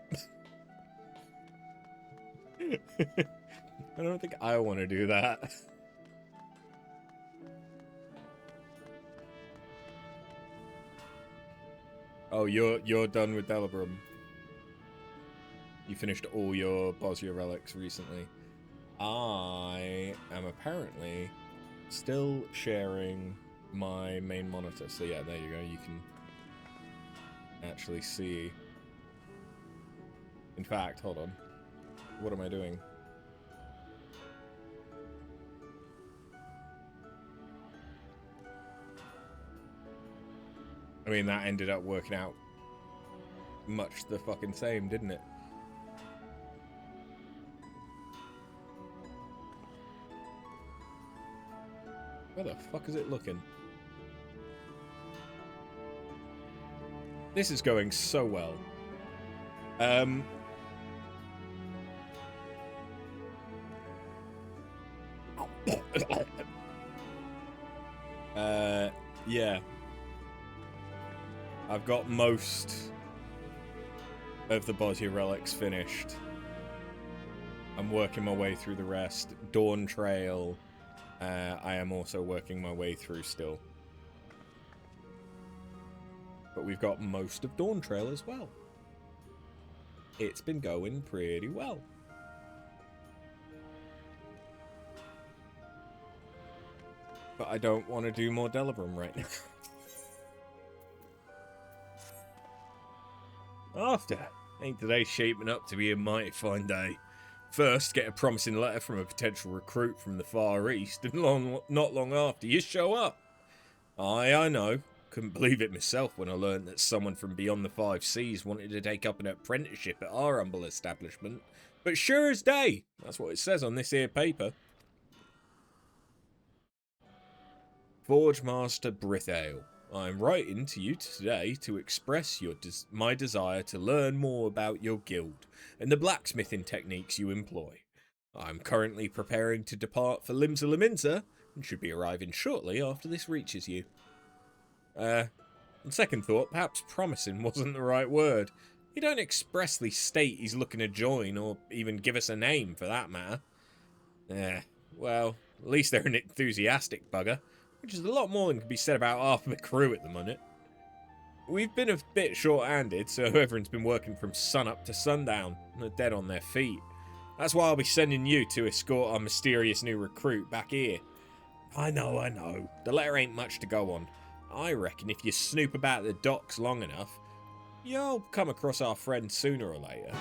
I don't think I want to do that. Oh, you're done with Delibram. You finished all your Bosnia relics recently. I am apparently still sharing my main monitor. So yeah, there you go. You can actually see. In fact, hold on. What am I doing? I mean, that ended up working out much the fucking same, didn't it? Where the fuck is it looking? This is going so well. Yeah. I've got most of the Bosnia relics finished. I'm working my way through the rest. Dawntrail, I am also working my way through still. But we've got most of Dawntrail as well. It's been going pretty well. But I don't want to do more Delibram right now. After. Ain't today shaping up to be a mighty fine day? First, get a promising letter from a potential recruit from the Far East, and not long after, you show up. I know. Couldn't believe it myself when I learned that someone from beyond the 5 seas wanted to take up an apprenticeship at our humble establishment. But sure as day, that's what it says on this here paper. Forge Master Brithale, I am writing to you today to express my desire to learn more about your guild and the blacksmithing techniques you employ. I am currently preparing to depart for Limsa Laminsa and should be arriving shortly after this reaches you. On second thought, perhaps promising wasn't the right word. He don't expressly state he's looking to join, or even give us a name for that matter. Well, at least they're an enthusiastic bugger, which is a lot more than can be said about half of the crew at the minute. We've been a bit short-handed, so everyone's been working from sunup to sundown, and they're dead on their feet. That's why I'll be sending you to escort our mysterious new recruit back here. I know. The letter ain't much to go on. I reckon if you snoop about the docks long enough, you'll come across our friend sooner or later.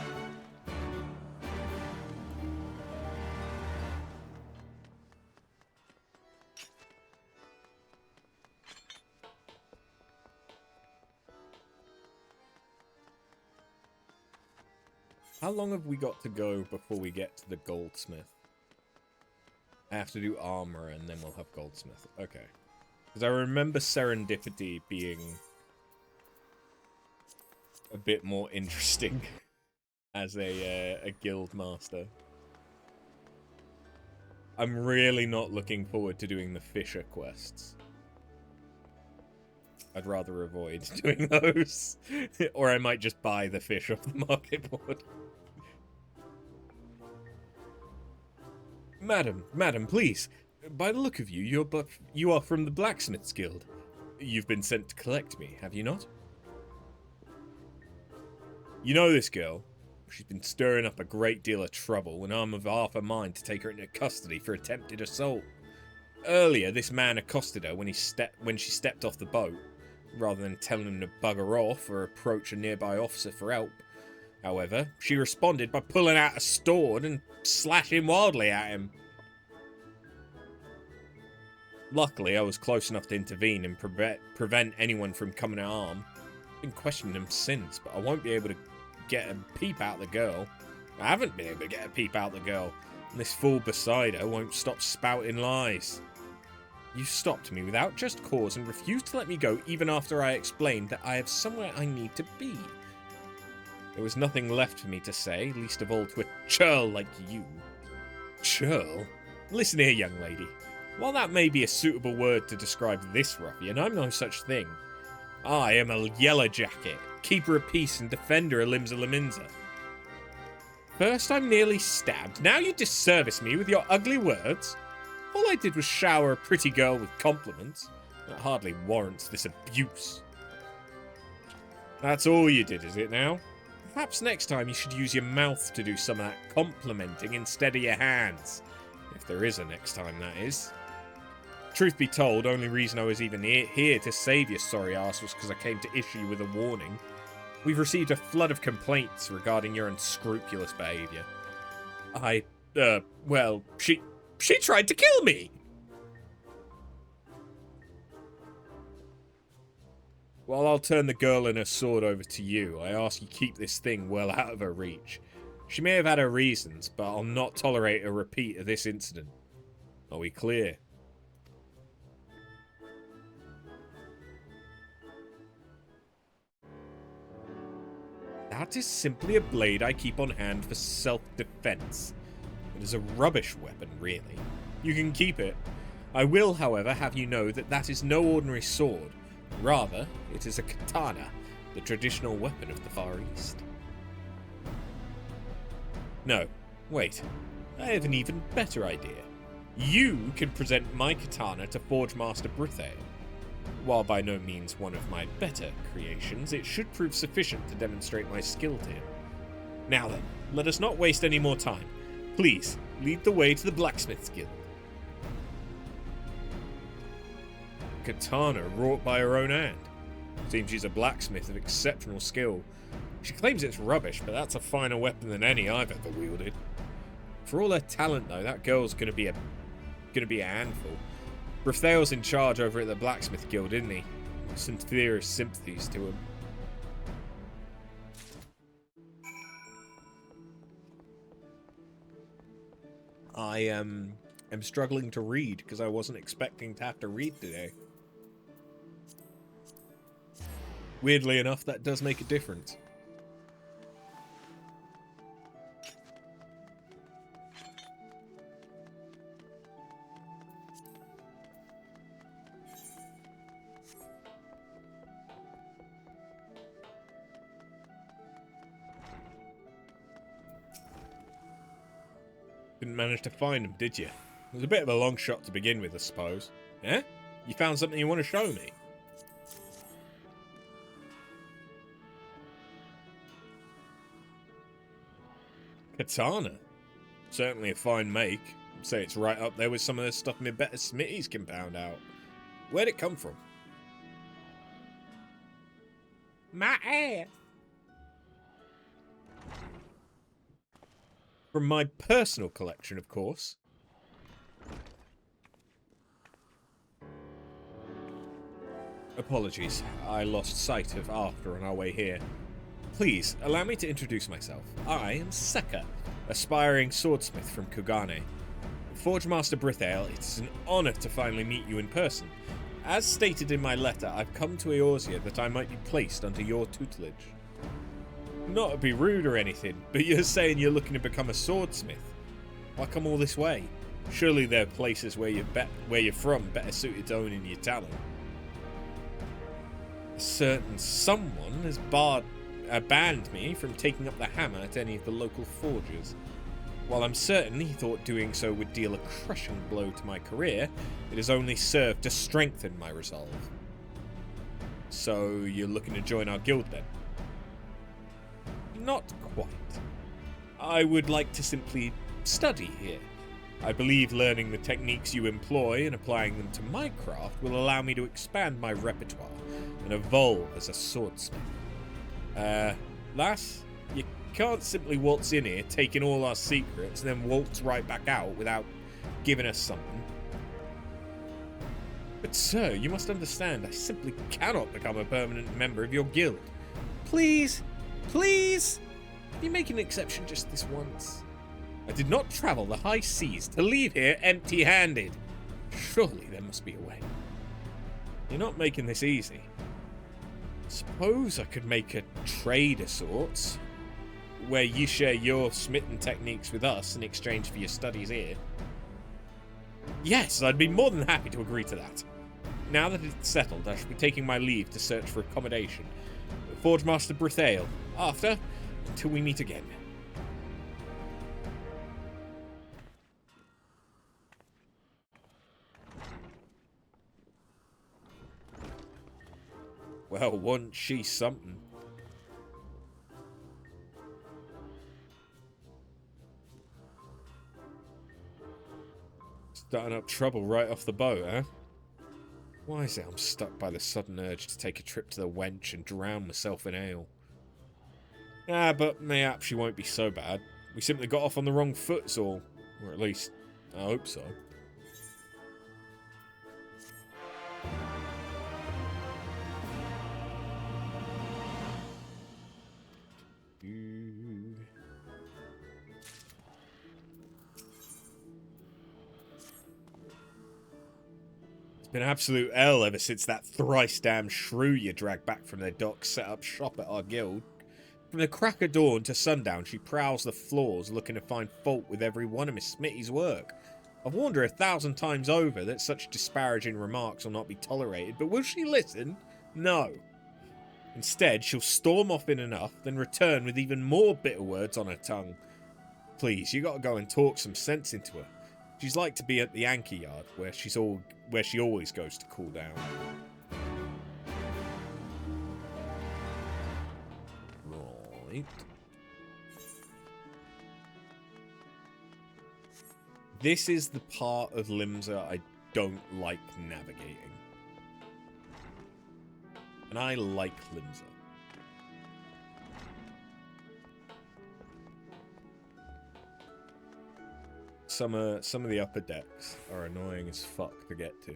How long have we got to go before we get to the goldsmith? I have to do armor and then we'll have goldsmith. Okay. Because I remember serendipity being a bit more interesting as a guild master. I'm really not looking forward to doing the Fisher quests. I'd rather avoid doing those. Or I might just buy the fish off the market board. Madam, please. By the look of you, you are from the Blacksmith's Guild. You've been sent to collect me, have you not? You know this girl. She's been stirring up a great deal of trouble, and I'm of half a mind to take her into custody for attempted assault. Earlier, this man accosted her when she stepped off the boat, rather than telling him to bugger off or approach a nearby officer for help. However, she responded by pulling out a sword and slashing wildly at him. Luckily, I was close enough to intervene and prevent anyone from coming to harm. I've been questioning him since, but I won't be able to get a peep out the girl. I haven't been able to get a peep out the girl, and this fool beside her won't stop spouting lies. You stopped me without just cause and refused to let me go even after I explained that I have somewhere I need to be. There was nothing left for me to say, least of all to a churl like you. Churl? Listen here, young lady. While that may be a suitable word to describe this ruffian, I'm no such thing. I am a yellow jacket, keeper of peace and defender of Limsa Laminsa. First I'm nearly stabbed, now you disservice me with your ugly words. All I did was shower a pretty girl with compliments. That hardly warrants this abuse. That's all you did, is it now? Perhaps next time you should use your mouth to do some of that complimenting instead of your hands. If there is a next time, that is. Truth be told, only reason I was even here to save your sorry ass was because I came to issue you with a warning. We've received a flood of complaints regarding your unscrupulous behaviour. Well, she tried to kill me! While I'll turn the girl and her sword over to you, I ask you keep this thing well out of her reach. She may have had her reasons, but I'll not tolerate a repeat of this incident. Are we clear? That is simply a blade I keep on hand for self-defense. It is a rubbish weapon, really. You can keep it. I will, however, have you know that that is no ordinary sword. Rather, it is a katana, the traditional weapon of the Far East. No, wait. I have an even better idea. You can present my katana to Forge Master Brithale. While by no means one of my better creations, it should prove sufficient to demonstrate my skill to him. Now then, let us not waste any more time. Please, lead the way to the Blacksmith's Guild. Katana wrought by her own hand. Seems she's a blacksmith of exceptional skill. She claims it's rubbish, but that's a finer weapon than any I've ever wielded. For all her talent, though, that girl's gonna be a handful. Brithail's in charge over at the Blacksmith Guild, isn't he? Sincerest sympathies to him. I am struggling to read because I wasn't expecting to have to read today. Weirdly enough, that does make a difference. Didn't manage to find him, did you? It was a bit of a long shot to begin with, I suppose. Eh? You found something you want to show me? Katana. Certainly a fine make. I'd say it's right up there with some of the stuff my better smithies can pound out. Where'd it come from? My ass. From my personal collection, of course. Apologies, I lost sight of Arthur on our way here. Please, allow me to introduce myself. I am Seka, aspiring swordsmith from Kugane. Forge Master Brithail, it's an honor to finally meet you in person. As stated in my letter, I've come to Eorzea that I might be placed under your tutelage. Not to be rude or anything, but you're saying you're looking to become a swordsmith. Why come all this way? Surely there are places where you're from better suited to owning your talent. A certain someone has banned me from taking up the hammer at any of the local forges. While I'm certain he thought doing so would deal a crushing blow to my career, it has only served to strengthen my resolve. So you're looking to join our guild then? Not quite. I would like to simply study here. I believe learning the techniques you employ and applying them to my craft will allow me to expand my repertoire and evolve as a swordsmith. Lass, you can't simply waltz in here, taking all our secrets, and then waltz right back out without giving us something. But sir, you must understand, I simply cannot become a permanent member of your guild. Please, please, can you make an exception just this once? I did not travel the high seas to leave here empty-handed. Surely there must be a way. You're not making this easy. Suppose I could make a trade of sorts, where you share your smitten techniques with us in exchange for your studies here. Yes, I'd be more than happy to agree to that. Now that it's settled, I shall be taking my leave to search for accommodation. Forge Master Brithail. After, until we meet again. Well, wasn't she something? Starting up trouble right off the boat, huh? Why is it I'm stuck by the sudden urge to take a trip to the wench and drown myself in ale? Ah, but mayhap she won't be so bad. We simply got off on the wrong foot's all. Or at least, I hope so. Been absolute hell ever since that thrice damned shrew you dragged back from their docks set up shop at our guild. From the crack of dawn to sundown, she prowls the floors looking to find fault with every one of Miss Smitty's work. I've warned her 1,000 times over that such disparaging remarks will not be tolerated, but will she listen? No. Instead, she'll storm off in enough, then return with even more bitter words on her tongue. Please, you gotta go and talk some sense into her. She's like to be at the anchor yard, where she always goes to cool down. Right. This is the part of Limsa I don't like navigating. And I like Limsa. some of the upper decks are annoying as fuck to get to.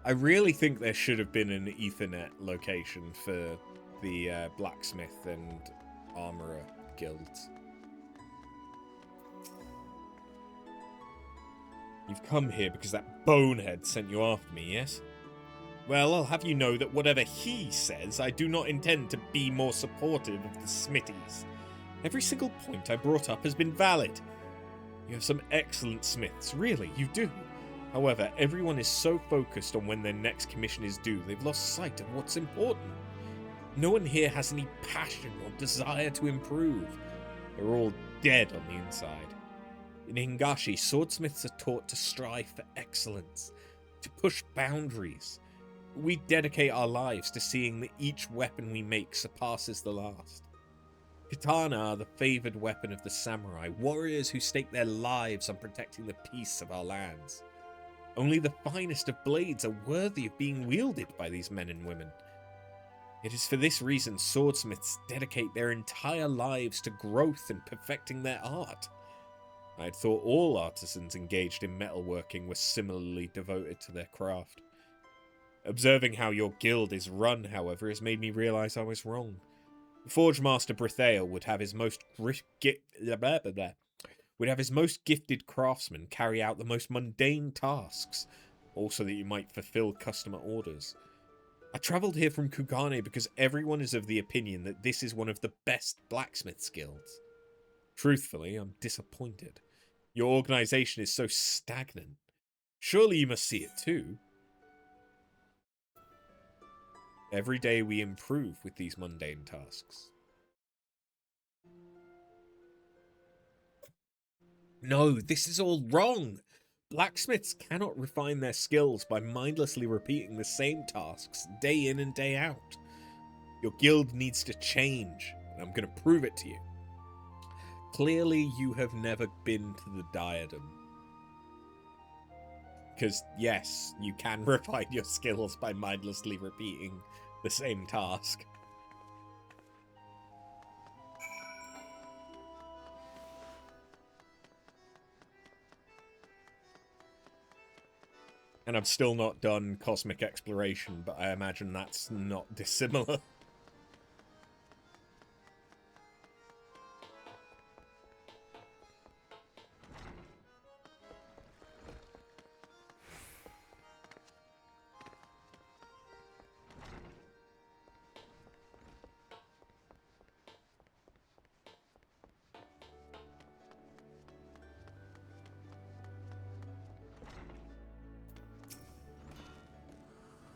I really think there should have been an Ethernet location for the blacksmith and armorer guilds. You've come here because that bonehead sent you after me, yes? Well, I'll have you know that whatever he says, I do not intend to be more supportive of the Smithies. Every single point I brought up has been valid. You have some excellent smiths, really, you do. However, everyone is so focused on when their next commission is due, they've lost sight of what's important. No one here has any passion or desire to improve. They're all dead on the inside. In Hingashi, swordsmiths are taught to strive for excellence, to push boundaries. We dedicate our lives to seeing that each weapon we make surpasses the last. Katana are the favoured weapon of the samurai, warriors who stake their lives on protecting the peace of our lands. Only the finest of blades are worthy of being wielded by these men and women. It is for this reason swordsmiths dedicate their entire lives to growth and perfecting their art. I had thought all artisans engaged in metalworking were similarly devoted to their craft. Observing how your guild is run, however, has made me realise I was wrong. Forge Master Brithale would have his most gifted craftsmen carry out the most mundane tasks, also that you might fulfill customer orders. I travelled here from Kugane because everyone is of the opinion that this is one of the best blacksmiths guilds. Truthfully, I'm disappointed. Your organisation is so stagnant. Surely you must see it too. Every day we improve with these mundane tasks. No, this is all wrong. Blacksmiths cannot refine their skills by mindlessly repeating the same tasks day in and day out. Your guild needs to change, and I'm going to prove it to you. Clearly, you have never been to the Diadem. Because, yes, you can refine your skills by mindlessly repeating the same task. And I've still not done Cosmic Exploration, but I imagine that's not dissimilar.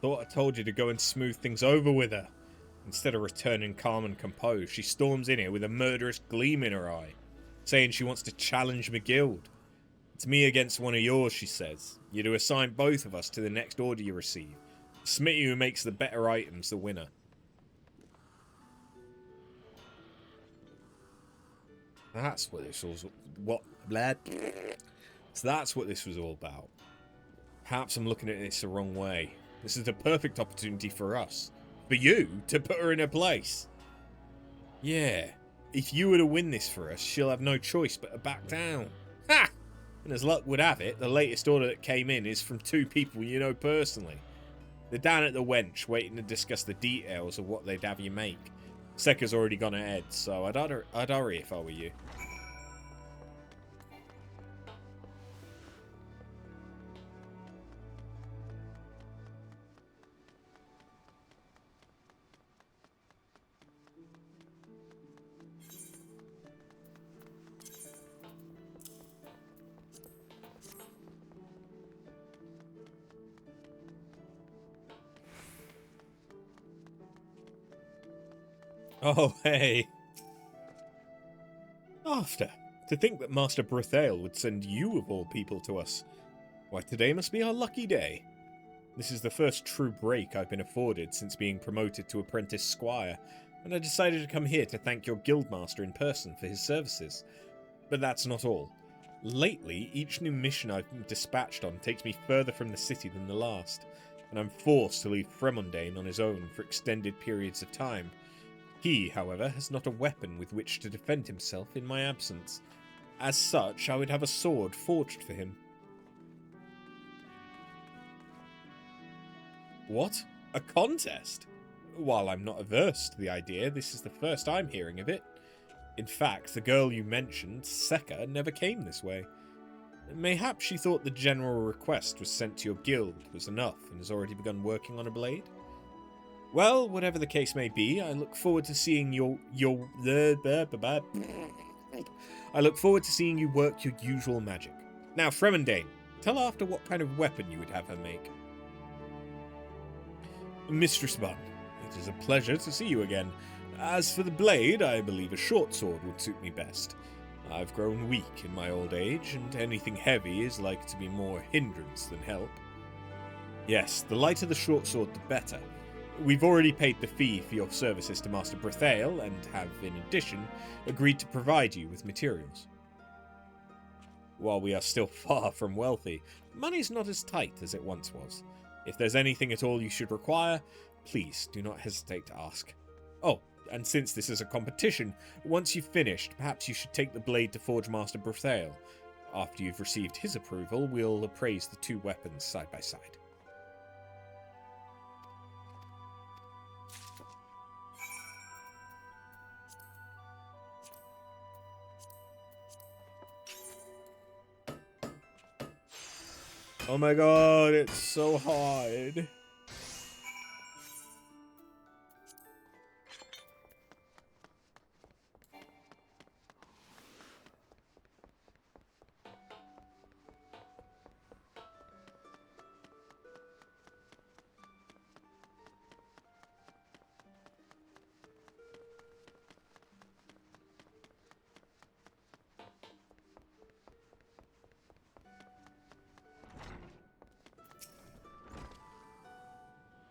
Thought I told you to go and smooth things over with her. Instead of returning calm and composed, she storms in here with a murderous gleam in her eye, saying she wants to challenge my guild. It's me against one of yours, she says. You're to assign both of us to the next order you receive. The smithy who makes the better items the winner. That's what this was. So that's what this was all about. Perhaps I'm looking at this the wrong way. This is the perfect opportunity for us. For you to put her in her place. Yeah. If you were to win this for us, she'll have no choice but to back down. Ha! And as luck would have it, the latest order that came in is from two people you know personally. They're down at the Wench, waiting to discuss the details of what they'd have you make. Sekka's already gone ahead, so I'd hurry if I were you. Oh, hey. After. To think that Master Brithale would send you of all people to us. Why, today must be our lucky day. This is the first true break I've been afforded since being promoted to apprentice squire, and I decided to come here to thank your guildmaster in person for his services. But that's not all. Lately, each new mission I've been dispatched on takes me further from the city than the last, and I'm forced to leave Fremondane on his own for extended periods of time. He, however, has not a weapon with which to defend himself in my absence. As such, I would have a sword forged for him. What? A contest? While I'm not averse to the idea, this is the first I'm hearing of it. In fact, the girl you mentioned, Seka, never came this way. Mayhaps she thought the general request was sent to your guild was enough and has already begun working on a blade? Well, whatever the case may be, I look forward to seeing I look forward to seeing you work your usual magic. Now, Fremendane, tell after what kind of weapon you would have her make. Mistress Bunn, it is a pleasure to see you again. As for the blade, I believe a short sword would suit me best. I've grown weak in my old age, and anything heavy is like to be more hindrance than help. Yes, the lighter the short sword, the better. We've already paid the fee for your services to Master Brethael, and have, in addition, agreed to provide you with materials. While we are still far from wealthy, money's not as tight as it once was. If there's anything at all you should require, please do not hesitate to ask. Oh, and since this is a competition, once you've finished, perhaps you should take the blade to Forge Master Brethael. After you've received his approval, we'll appraise the two weapons side by side. Oh my god, it's so hard.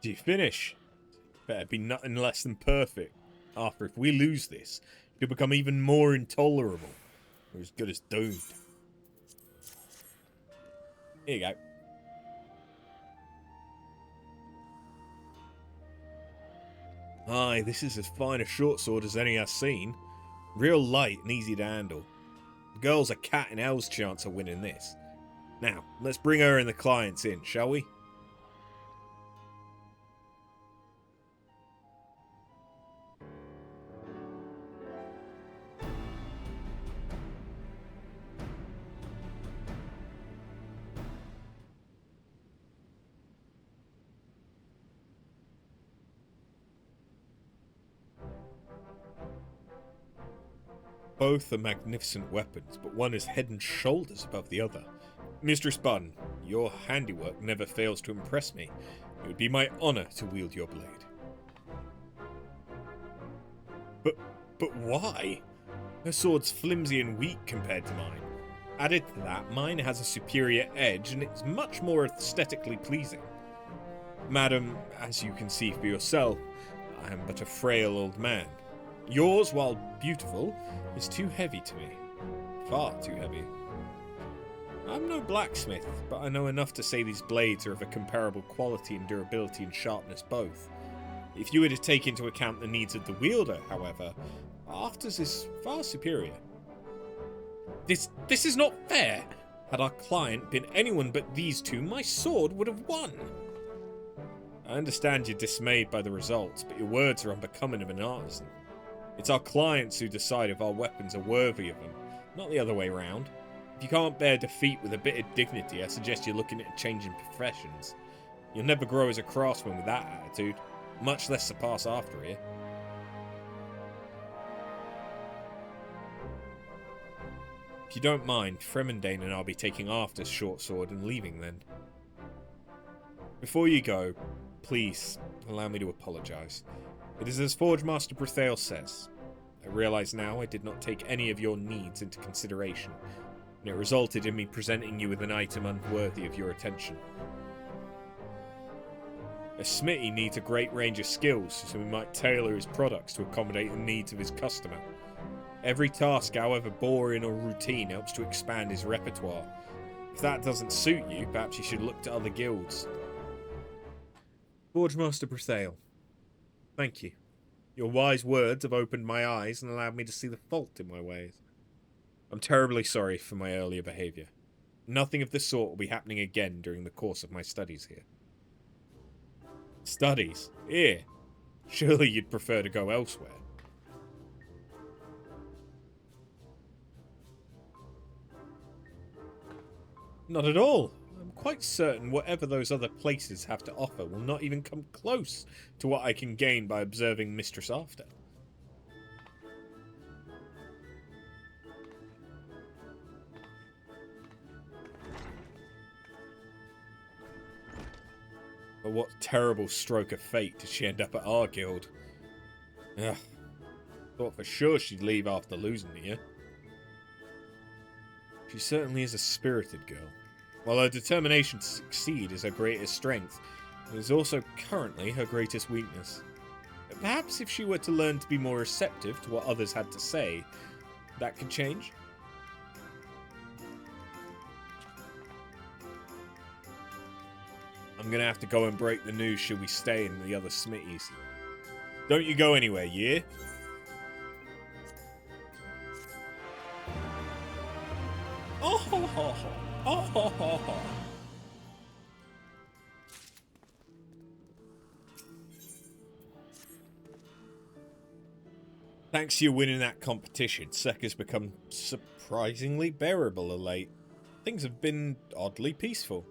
Do you finish? Better be nothing less than perfect. After, if we lose this, it'll become even more intolerable. We're as good as doomed. Here you go. Aye, this is as fine a short sword as any I've seen. Real light and easy to handle. The girl's a cat in hell's chance of winning this. Now, let's bring her and the clients in, shall we? Both are magnificent weapons, but one is head and shoulders above the other. Mistress Bunn, your handiwork never fails to impress me. It would be my honour to wield your blade. But why? Her sword's flimsy and weak compared to mine. Added to that, mine has a superior edge, and it's much more aesthetically pleasing. Madam, as you can see for yourself, I am but a frail old man. Yours, while beautiful, is too heavy to me. Far too heavy. I'm no blacksmith, but I know enough to say these blades are of a comparable quality and durability and sharpness both. If you were to take into account the needs of the wielder, however, Afters is far superior. This is not fair! Had our client been anyone but these two, my sword would have won! I understand you're dismayed by the results, but your words are unbecoming of an artisan. It's our clients who decide if our weapons are worthy of them, not the other way round. If you can't bear defeat with a bit of dignity, I suggest you're looking at changing professions. You'll never grow as a craftsman with that attitude, much less surpass after here. If you don't mind, Fremendane and I'll be taking After's short sword and leaving then. Before you go, please allow me to apologise. It is as Forge Master Brethael says. I realise now I did not take any of your needs into consideration, and it resulted in me presenting you with an item unworthy of your attention. A smithy needs a great range of skills, so we might tailor his products to accommodate the needs of his customer. Every task, however boring or routine, helps to expand his repertoire. If that doesn't suit you, perhaps you should look to other guilds. Forge Master Brethael, thank you. Your wise words have opened my eyes and allowed me to see the fault in my ways. I'm terribly sorry for my earlier behavior. Nothing of the sort will be happening again during the course of my studies here. Studies? Here? Surely you'd prefer to go elsewhere. Not at all. I'm quite certain whatever those other places have to offer will not even come close to what I can gain by observing Mistress After. But what terrible stroke of fate did she end up at our guild? Ugh. Thought for sure she'd leave after losing me, yeah? She certainly is a spirited girl. While her determination to succeed is her greatest strength, it is also currently her greatest weakness. Perhaps if she were to learn to be more receptive to what others had to say, that could change? I'm gonna have to go and break the news should we stay in the other smithies. Don't you go anywhere, yeah? Oh ho ho ho! Oh ho ho ho! Thanks to you winning that competition, Sekka's become surprisingly bearable of late. Things have been oddly peaceful.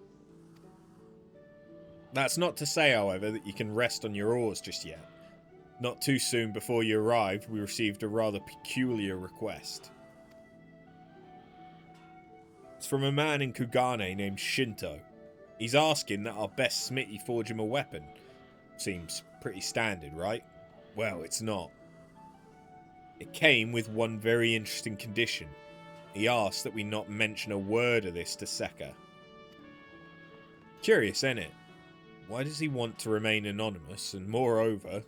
That's not to say, however, that you can rest on your oars just yet. Not too soon before you arrived, we received a rather peculiar request. It's from a man in Kugane named Shinto. He's asking that our best smithy forge him a weapon. Seems pretty standard, right? Well, it's not. It came with one very interesting condition. He asked that we not mention a word of this to Sekka. Curious, ain't it? Why does he want to remain anonymous, and moreover,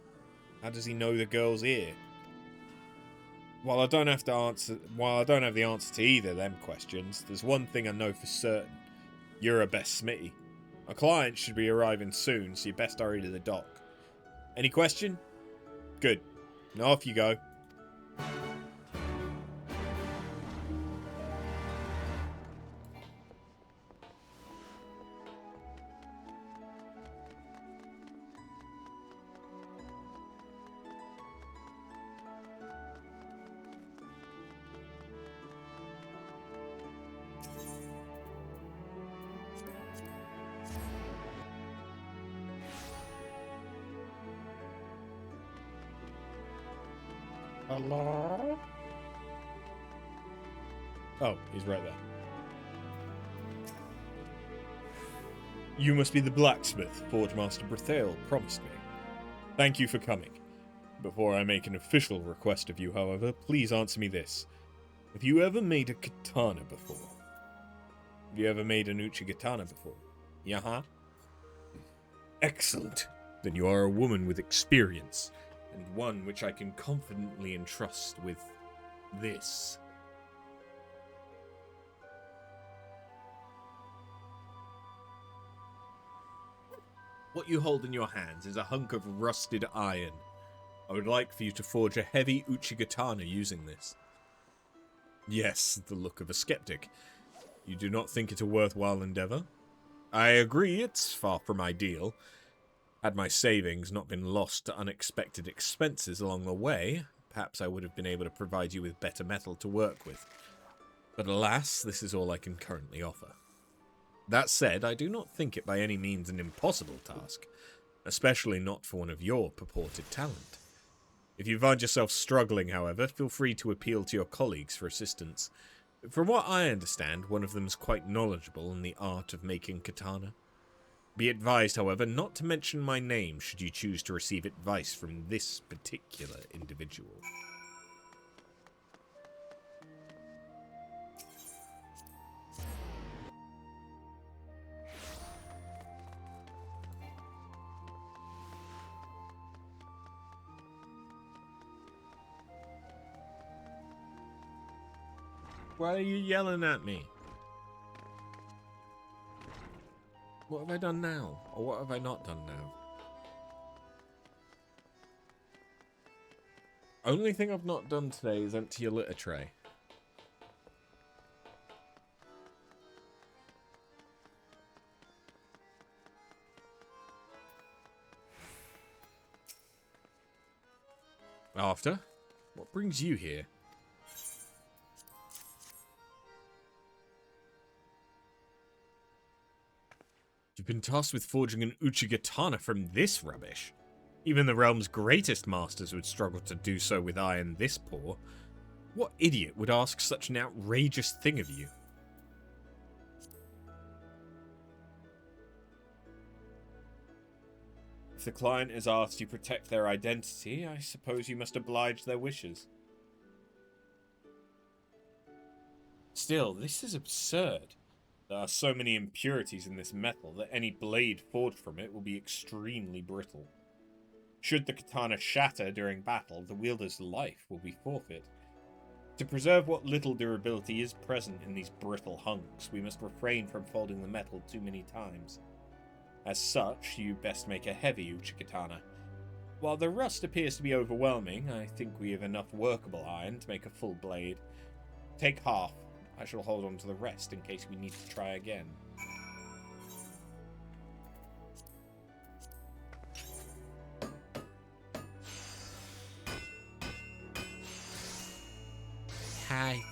how does he know the girl's here? While I don't have the answer to either of them questions, there's one thing I know for certain. You're a best smithy. A client should be arriving soon, so you best hurry to the dock. Any question? Good. Now off you go. Hello? Oh, he's right there. You must be the blacksmith Forge Master Brethale promised me. Thank you for coming. Before I make an official request of you, however, please answer me this. Have you ever made a katana before? Have you ever made an uchigatana before? Yeah? Excellent. Then you are a woman with experience, and one which I can confidently entrust with this. What you hold in your hands is a hunk of rusted iron. I would like for you to forge a heavy uchigatana using this. Yes, the look of a skeptic. You do not think it a worthwhile endeavor? I agree, it's far from ideal. Had my savings not been lost to unexpected expenses along the way, perhaps I would have been able to provide you with better metal to work with. But alas, this is all I can currently offer. That said, I do not think it by any means an impossible task, especially not for one of your purported talent. If you find yourself struggling, however, feel free to appeal to your colleagues for assistance. From what I understand, one of them is quite knowledgeable in the art of making katana. Be advised, however, not to mention my name should you choose to receive advice from this particular individual. Why are you yelling at me? What have I done now? Or what have I not done now? Only thing I've not done today is empty your litter tray. After? What brings you here? You've been tasked with forging an Uchigatana from this rubbish. Even the realm's greatest masters would struggle to do so with iron this poor. What idiot would ask such an outrageous thing of you? If the client is asked to protect their identity, I suppose you must oblige their wishes. Still, this is absurd. There are so many impurities in this metal that any blade forged from it will be extremely brittle. Should the katana shatter during battle, the wielder's life will be forfeit. To preserve what little durability is present in these brittle hunks, we must refrain from folding the metal too many times. As such, you best make a heavy Uchigatana. While the rust appears to be overwhelming, I think we have enough workable iron to make a full blade. Take half. I shall hold on to the rest in case we need to try again. Hiya.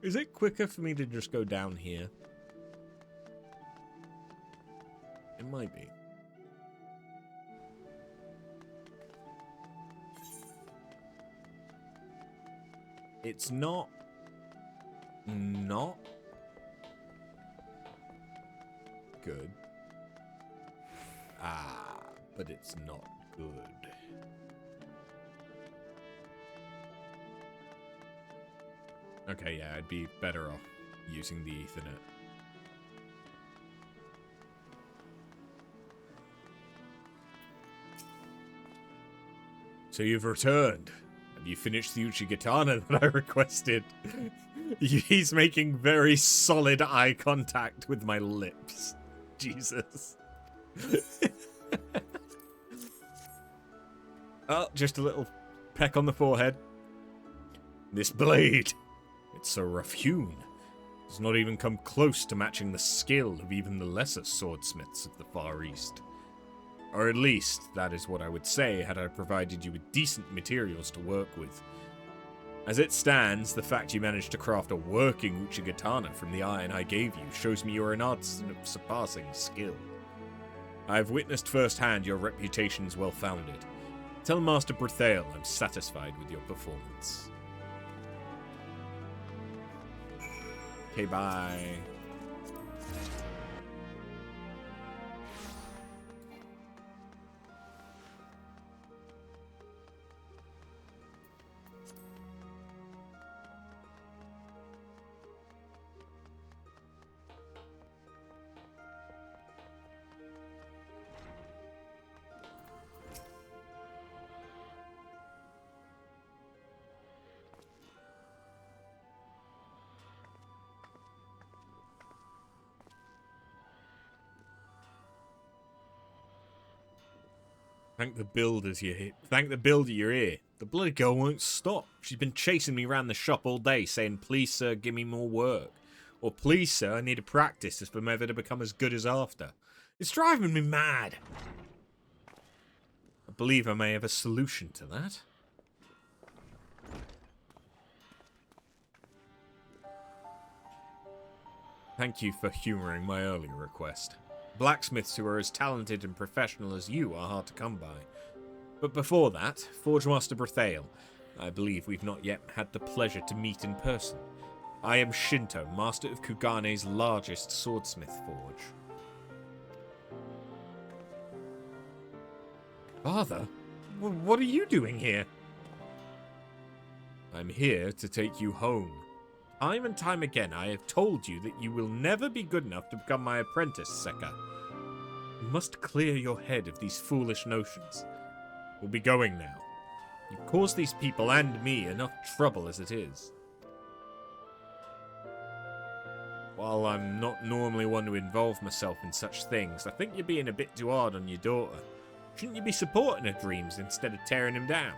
Is it quicker for me to just go down here? It might be. It's not good. But it's not good. Okay, yeah, I'd be better off using the Ethernet. So you've returned. Have you finished the Uchigatana that I requested? He's making very solid eye contact with my lips. Jesus. Oh, just a little peck on the forehead. This blade. It's so rough-hewn. Does not even come close to matching the skill of even the lesser swordsmiths of the Far East. Or at least, that is what I would say had I provided you with decent materials to work with. As it stands, the fact you managed to craft a working Uchigatana from the iron I gave you shows me you're an artisan of surpassing skill. I have witnessed firsthand your reputation's well-founded. Tell Master Brethael I'm satisfied with your performance. Okay, bye. Thank the builders you're here. Thank the builder you're here. The bloody girl won't stop. She's been chasing me around the shop all day, saying, "Please, sir, give me more work." Or, "Please, sir, I need to practice if I'm ever to become as good as after." It's driving me mad. I believe I may have a solution to that. Thank you for humouring my earlier request. Blacksmiths who are as talented and professional as you are hard to come by. But before that, Forge Master Brethael. I believe we've not yet had the pleasure to meet in person. I am Shinto, master of Kugane's largest swordsmith forge. Father? What are you doing here? I'm here to take you home. Time and time again I have told you that you will never be good enough to become my apprentice, Seka. You must clear your head of these foolish notions. We'll be going now. You've caused these people and me enough trouble as it is. While I'm not normally one to involve myself in such things, I think you're being a bit too hard on your daughter. Shouldn't you be supporting her dreams instead of tearing them down?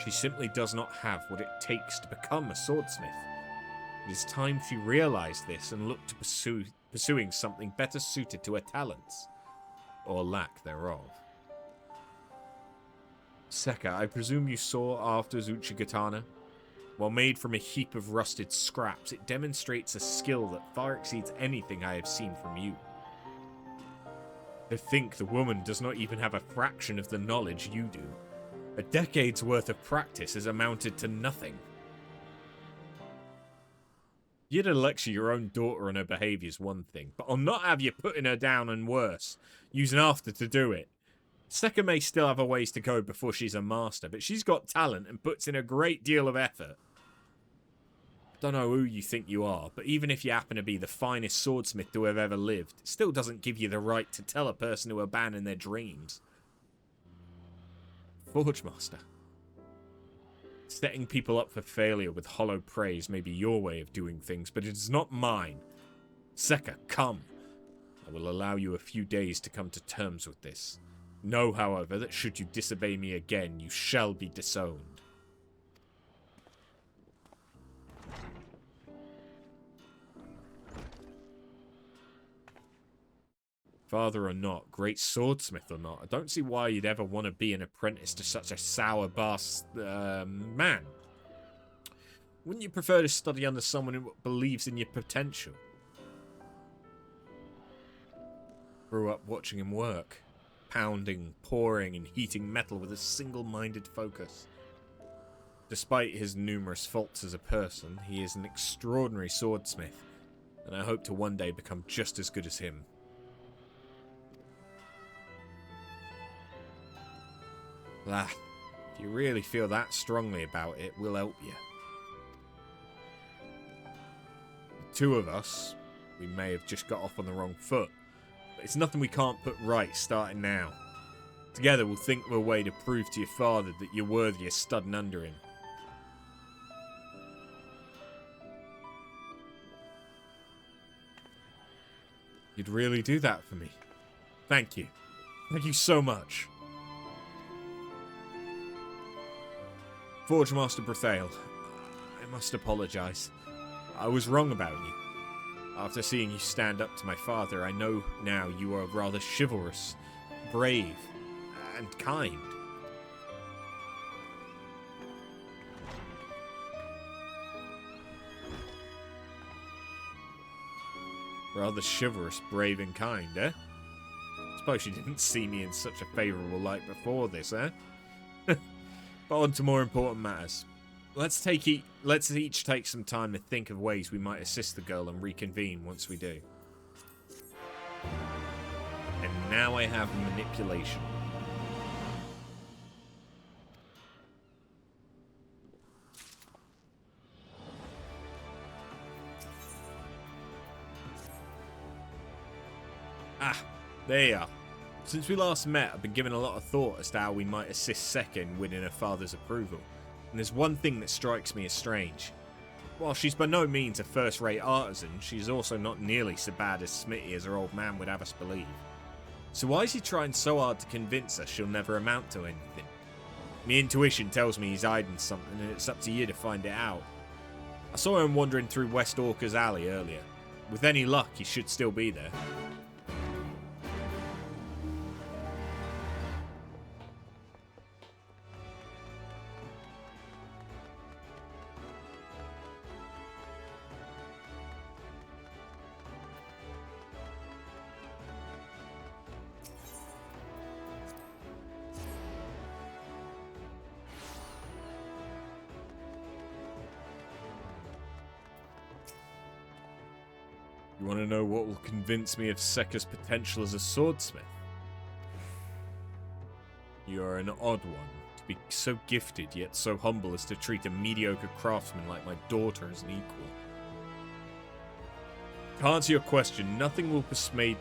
She simply does not have what it takes to become a swordsmith. It is time she realised this and looked to pursuing something better suited to her talents, or lack thereof. Seka, I presume you saw after Uchigatana? While made from a heap of rusted scraps, it demonstrates a skill that far exceeds anything I have seen from you. To think the woman does not even have a fraction of the knowledge you do. A decade's worth of practice has amounted to nothing. You to lecture your own daughter on her behaviour is one thing, but I'll not have you putting her down and worse, using after to do it. Seka may still have a ways to go before she's a master, but she's got talent and puts in a great deal of effort. Don't know who you think you are, but even if you happen to be the finest swordsmith to have ever lived, it still doesn't give you the right to tell a person to abandon their dreams. Forge Master. Setting people up for failure with hollow praise may be your way of doing things, but it is not mine. Seka, come. I will allow you a few days to come to terms with this. Know, however, that should you disobey me again, you shall be disowned. Father or not, great swordsmith or not, I don't see why you'd ever want to be an apprentice to such a man. Wouldn't you prefer to study under someone who believes in your potential? Grew up watching him work, pounding, pouring, and heating metal with a single-minded focus. Despite his numerous faults as a person, he is an extraordinary swordsmith, and I hope to one day become just as good as him. If you really feel that strongly about it, we'll help you. The two of us, we may have just got off on the wrong foot, but it's nothing we can't put right starting now. Together we'll think of a way to prove to your father that you're worthy of studying under him. You'd really do that for me. Thank you. Thank you so much. Forge Master Brethael, I must apologise. I was wrong about you. After seeing you stand up to my father, I know now you are rather chivalrous, brave, and kind. Rather chivalrous, brave, and kind, eh? Suppose you didn't see me in such a favourable light before this, eh? But on to more important matters. Let's each take some time to think of ways we might assist the girl and reconvene once we do. And now I have manipulation. There you are. Since we last met, I've been giving a lot of thought as to how we might assist Seka in winning her father's approval, and there's one thing that strikes me as strange. While she's by no means a first-rate artisan, she's also not nearly so bad as Smitty as her old man would have us believe. So why is he trying so hard to convince her she'll never amount to anything? My intuition tells me he's hiding something, and it's up to you to find it out. I saw him wandering through West Orca's alley earlier. With any luck, he should still be there. You want to know what will convince me of Seka's potential as a swordsmith? You are an odd one, to be so gifted yet so humble as to treat a mediocre craftsman like my daughter as an equal. To answer your question, nothing will persuade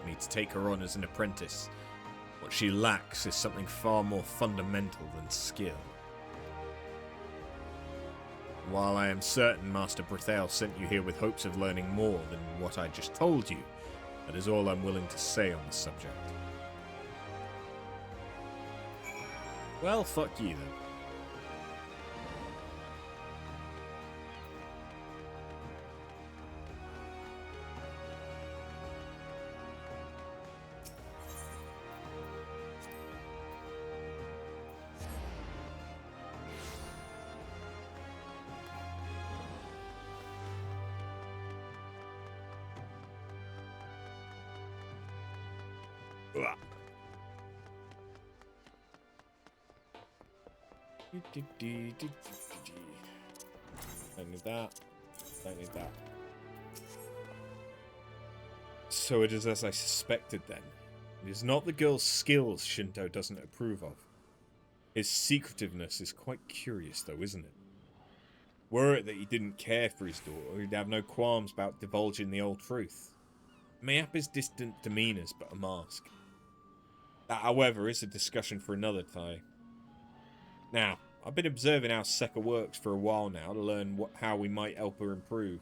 me to take her on as an apprentice. What What she lacks is something far more fundamental than skill. While I am certain Master Brethael sent you here with hopes of learning more than what I just told you, that is all I'm willing to say on the subject. Well, fuck you then. Don't need that. Don't need that. So it is as I suspected then. It is not the girl's skills Shinto doesn't approve of. His secretiveness is quite curious though, isn't it? Were it that he didn't care for his daughter, he'd have no qualms about divulging the old truth. Mayap's distant demeanour's but a mask. That, however, is a discussion for another time. Now, I've been observing how Seka works for a while now to learn how we might help her improve.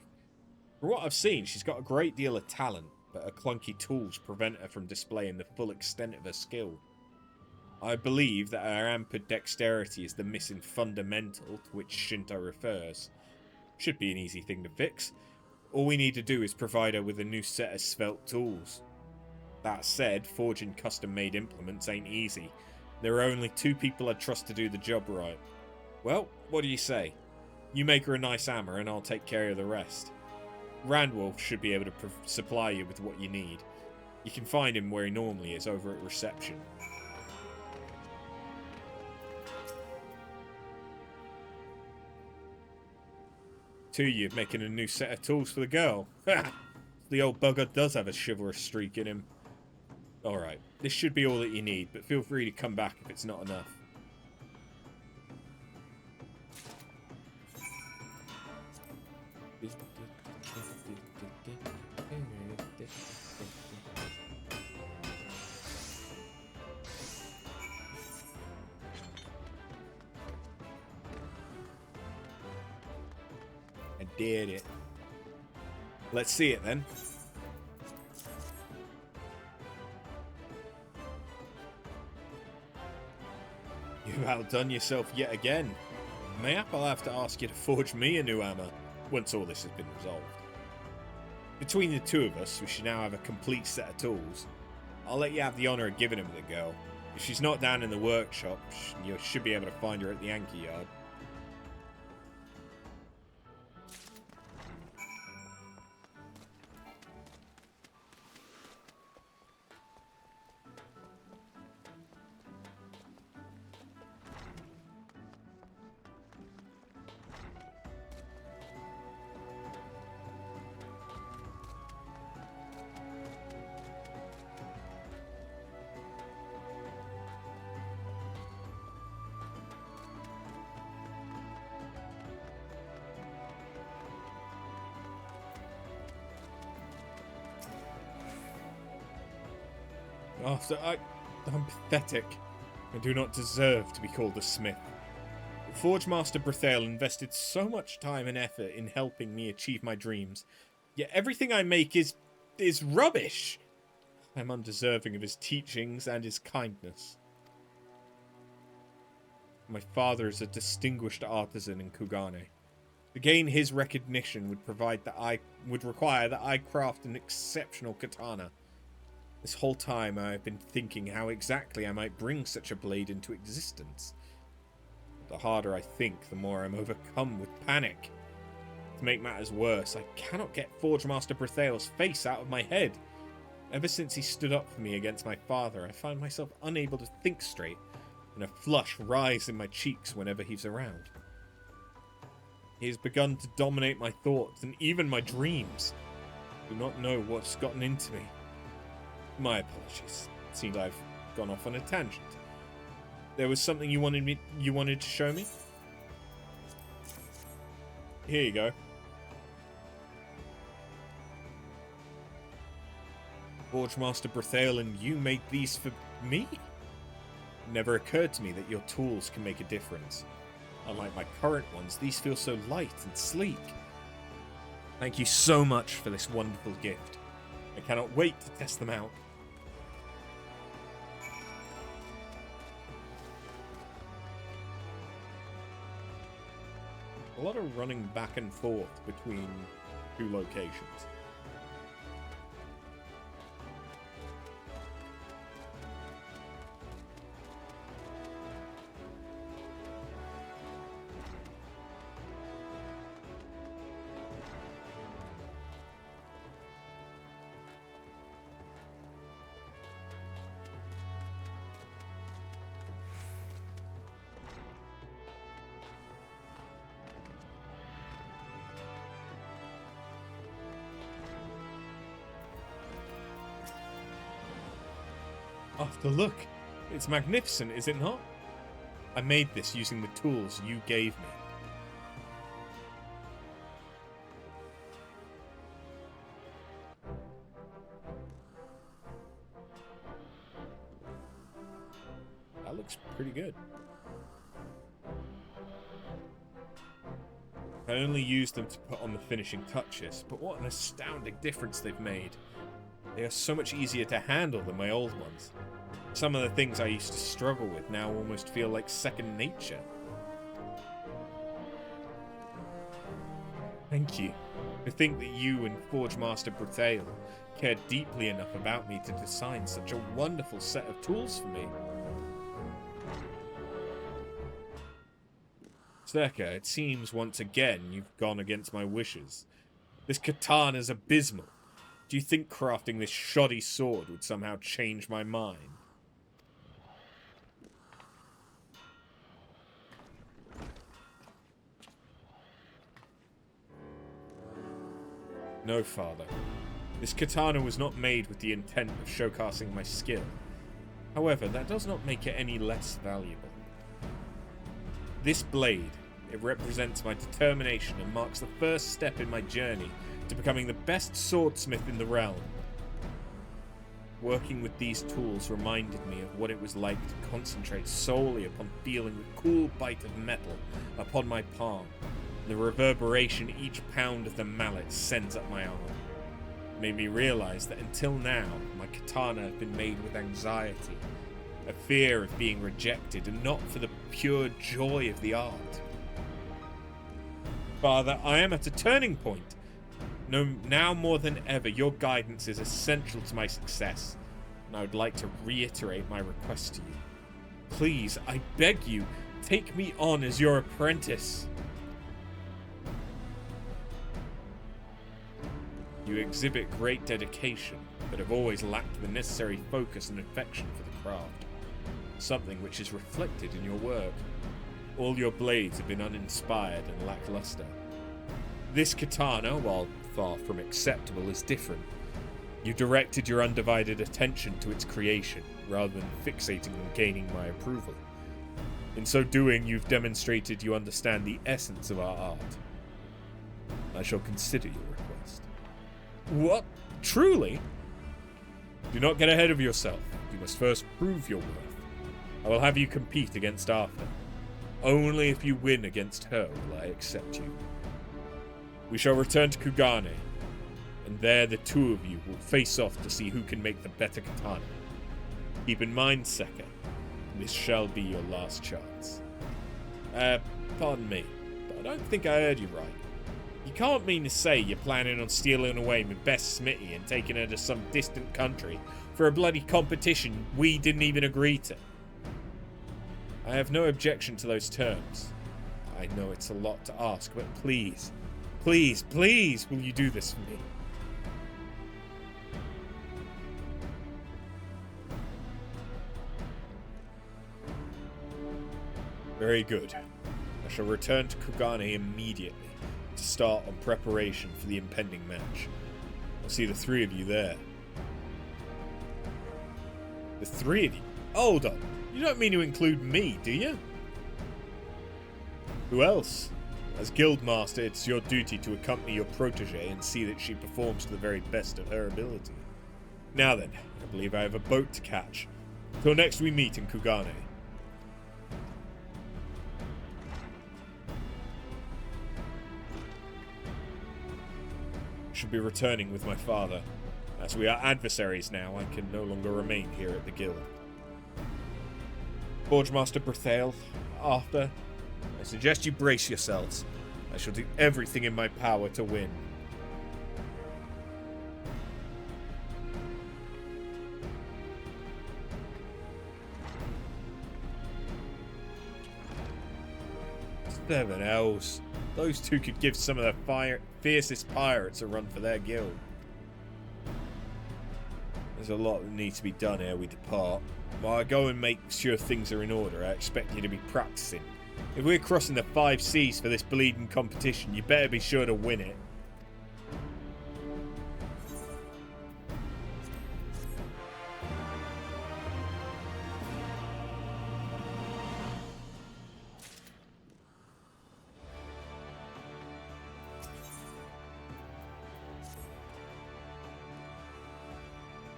From what I've seen, she's got a great deal of talent, but her clunky tools prevent her from displaying the full extent of her skill. I believe that her ambidexterity is the missing fundamental to which Shinto refers. Should be an easy thing to fix. All we need to do is provide her with a new set of svelte tools. That said, forging custom-made implements ain't easy. There are only 2 people I trust to do the job right. Well, what do you say? You make her a nice hammer and I'll take care of the rest. Randwolf should be able to supply you with what you need. You can find him where he normally is, over at reception. To you, making a new set of tools for the girl. The old bugger does have a chivalrous streak in him. Alright, this should be all that you need, but feel free to come back if it's not enough. I did it. Let's see it then. You've outdone yourself yet again. Mayhap I'll have to ask you to forge me a new hammer, once all this has been resolved. Between the 2 of us, we should now have a complete set of tools. I'll let you have the honour of giving them to the girl. If she's not down in the workshop, you should be able to find her at the anchor yard. I'm pathetic. I do not deserve to be called a smith. Forge Master Brethael invested so much time and effort in helping me achieve my dreams, yet everything I make is rubbish. I'm undeserving of his teachings and his kindness. My father is a distinguished artisan in Kugane. To gain his recognition would require that I craft an exceptional katana. This whole time I have been thinking how exactly I might bring such a blade into existence. But the harder I think, the more I'm overcome with panic. To make matters worse, I cannot get Forge Master Brethael's face out of my head. Ever since he stood up for me against my father, I find myself unable to think straight, and a flush rises in my cheeks whenever he's around. He has begun to dominate my thoughts and even my dreams. I do not know what's gotten into me. My apologies. It seems I've gone off on a tangent. There was something you wanted to show me? Here you go. Forge Master Brethael and you made these for me? never occurred to me that your tools can make a difference. Unlike my current ones, these feel so light and sleek. Thank you so much for this wonderful gift. I cannot wait to test them out. A lot of running back and forth between two locations. Oh, the look! It's magnificent, is it not? I made this using the tools you gave me. That looks pretty good. I only used them to put on the finishing touches, but what an astounding difference they've made. They are so much easier to handle than my old ones. Some of the things I used to struggle with now almost feel like second nature. Thank you. To think that you and Forge Master Dawntrail cared deeply enough about me to design such a wonderful set of tools for me. Sterka, it seems once again you've gone against my wishes. This katana's abysmal. Do you think crafting this shoddy sword would somehow change my mind? No, father. This katana was not made with the intent of showcasing my skill. However, that does not make it any less valuable. This blade, it represents my determination and marks the first step in my journey to becoming the best swordsmith in the realm. Working with these tools reminded me of what it was like to concentrate solely upon feeling the cool bite of metal upon my palm, and the reverberation each pound of the mallet sends up my arm. It made me realize that until now, my katana had been made with anxiety, a fear of being rejected, and not for the pure joy of the art. Father, I am at a turning point. No, now more than ever, your guidance is essential to my success, and I would like to reiterate my request to you. Please, I beg you, take me on as your apprentice. You exhibit great dedication, but have always lacked the necessary focus and affection for the craft, something which is reflected in your work. All your blades have been uninspired and lackluster. This katana, while far from acceptable, is different. You directed your undivided attention to its creation, rather than fixating on gaining my approval. In so doing, you've demonstrated you understand the essence of our art. I shall consider your request. What? Truly? Do not get ahead of yourself. You must first prove your worth. I will have you compete against Arthur. Only if you win against her will I accept you. We shall return to Kugane, and there the two of you will face off to see who can make the better katana. Keep in mind, Seka, this shall be your last chance. Pardon me, but I don't think I heard you right. You can't mean to say you're planning on stealing away my best smithy and taking her to some distant country for a bloody competition we didn't even agree to. I have no objection to those terms. I know it's a lot to ask, but please, please, please, will you do this for me? Very good. I shall return to Kugane immediately to start on preparation for the impending match. I'll see the three of you there. The three of you? Hold on. You don't mean to include me, do you? Who else? As Guildmaster, it's your duty to accompany your protege and see that she performs to the very best of her ability. Now then, I believe I have a boat to catch. Till next we meet in Kugane. should be returning with my father. As we are adversaries now, I can no longer remain here at the guild. Forge Master Brethael, Arthur, I suggest you brace yourselves. I shall do everything in my power to win. Seven elves. Those two could give some of the fiercest pirates a run for their guild. There's a lot that needs to be done ere we depart. While I go and make sure things are in order, I expect you to be practicing. If we're crossing the 5 seas for this bleeding competition, you better be sure to win it.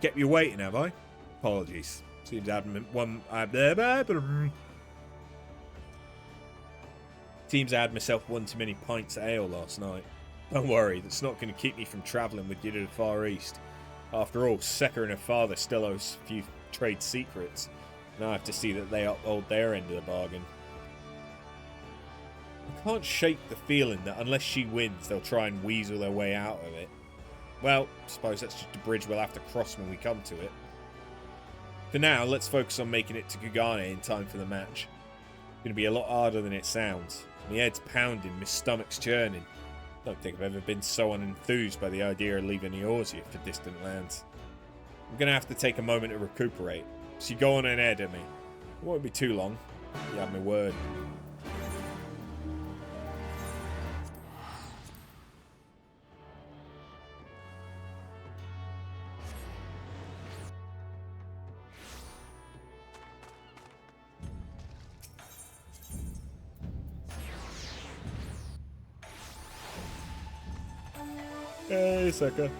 Kept you waiting, have I? Apologies. Seems Seems I had myself one too many pints of ale last night. Don't worry, that's not going to keep me from travelling with you to the Far East. After all, Sekka and her father still owe us a few trade secrets, and I have to see that they uphold their end of the bargain. I can't shake the feeling that unless she wins, they'll try and weasel their way out of it. Well, I suppose that's just a bridge we'll have to cross when we come to it. For now, let's focus on making it to Kugane in time for the match. It's going to be a lot harder than it sounds. My head's pounding, my stomach's churning. Don't think I've ever been so unenthused by the idea of leaving Eorzea for distant lands. I'm going to have to take a moment to recuperate, so you go on ahead of me. It won't be too long. You have my word. Hey, Sekka.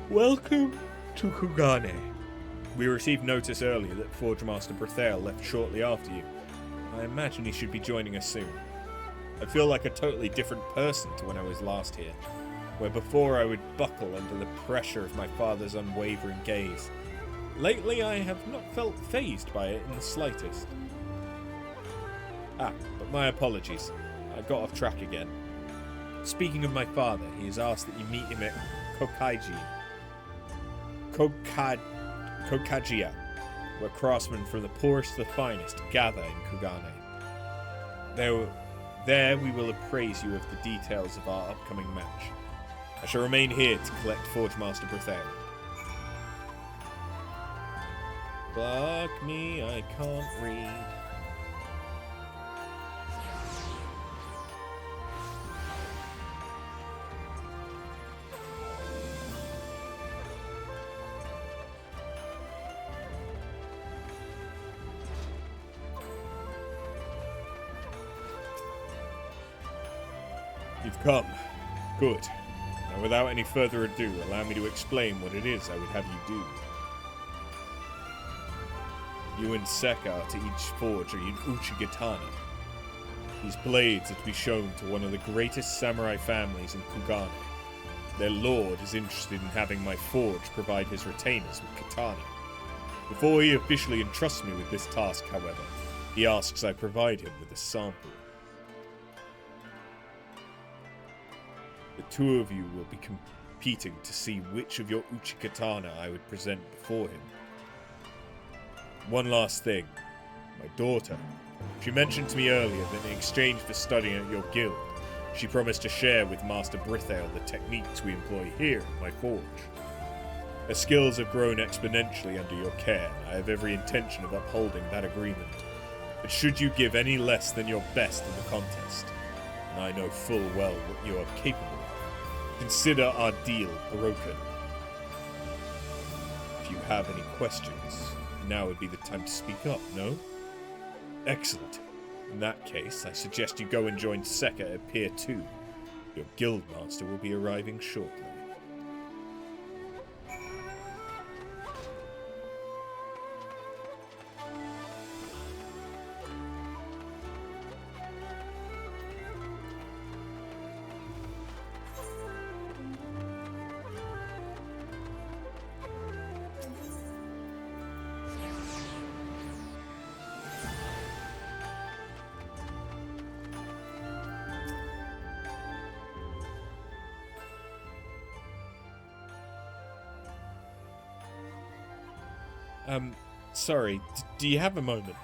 Welcome to Kugane. We received notice earlier that Forge Master Brethael left shortly after you. I imagine he should be joining us soon. I feel like a totally different person to when I was last here, where before I would buckle under the pressure of my father's unwavering gaze. Lately I have not felt fazed by it in the slightest. But my apologies. I got off track again. Speaking of my father, he has asked that you meet him at Kokajia, where craftsmen from the poorest to the finest gather in Kugane. There we will appraise you of the details of our upcoming match. I shall remain here to collect Forge Master Brethael. Block me, I can't read. You've come. Good. Now, without any further ado, allow me to explain what it is I would have you do. You and Sekka are to each forge an Uchigatana. These blades are to be shown to one of the greatest samurai families in Kugane. Their lord is interested in having my forge provide his retainers with katana. Before he officially entrusts me with this task, however, he asks I provide him with a sample. The two of you will be competing to see which of your Uchigatana I would present before him. One last thing. My daughter. She mentioned to me earlier that in exchange for studying at your guild, she promised to share with Master Brethael the techniques we employ here at my forge. Her skills have grown exponentially under your care, and I have every intention of upholding that agreement. But should you give any less than your best in the contest, and I know full well what you are capable of, consider our deal broken. If you have any questions, now would be the time to speak up, no? Excellent. In that case, I suggest you go and join Sekka at Pier 2. Your guildmaster will be arriving shortly. Sorry, do you have a moment?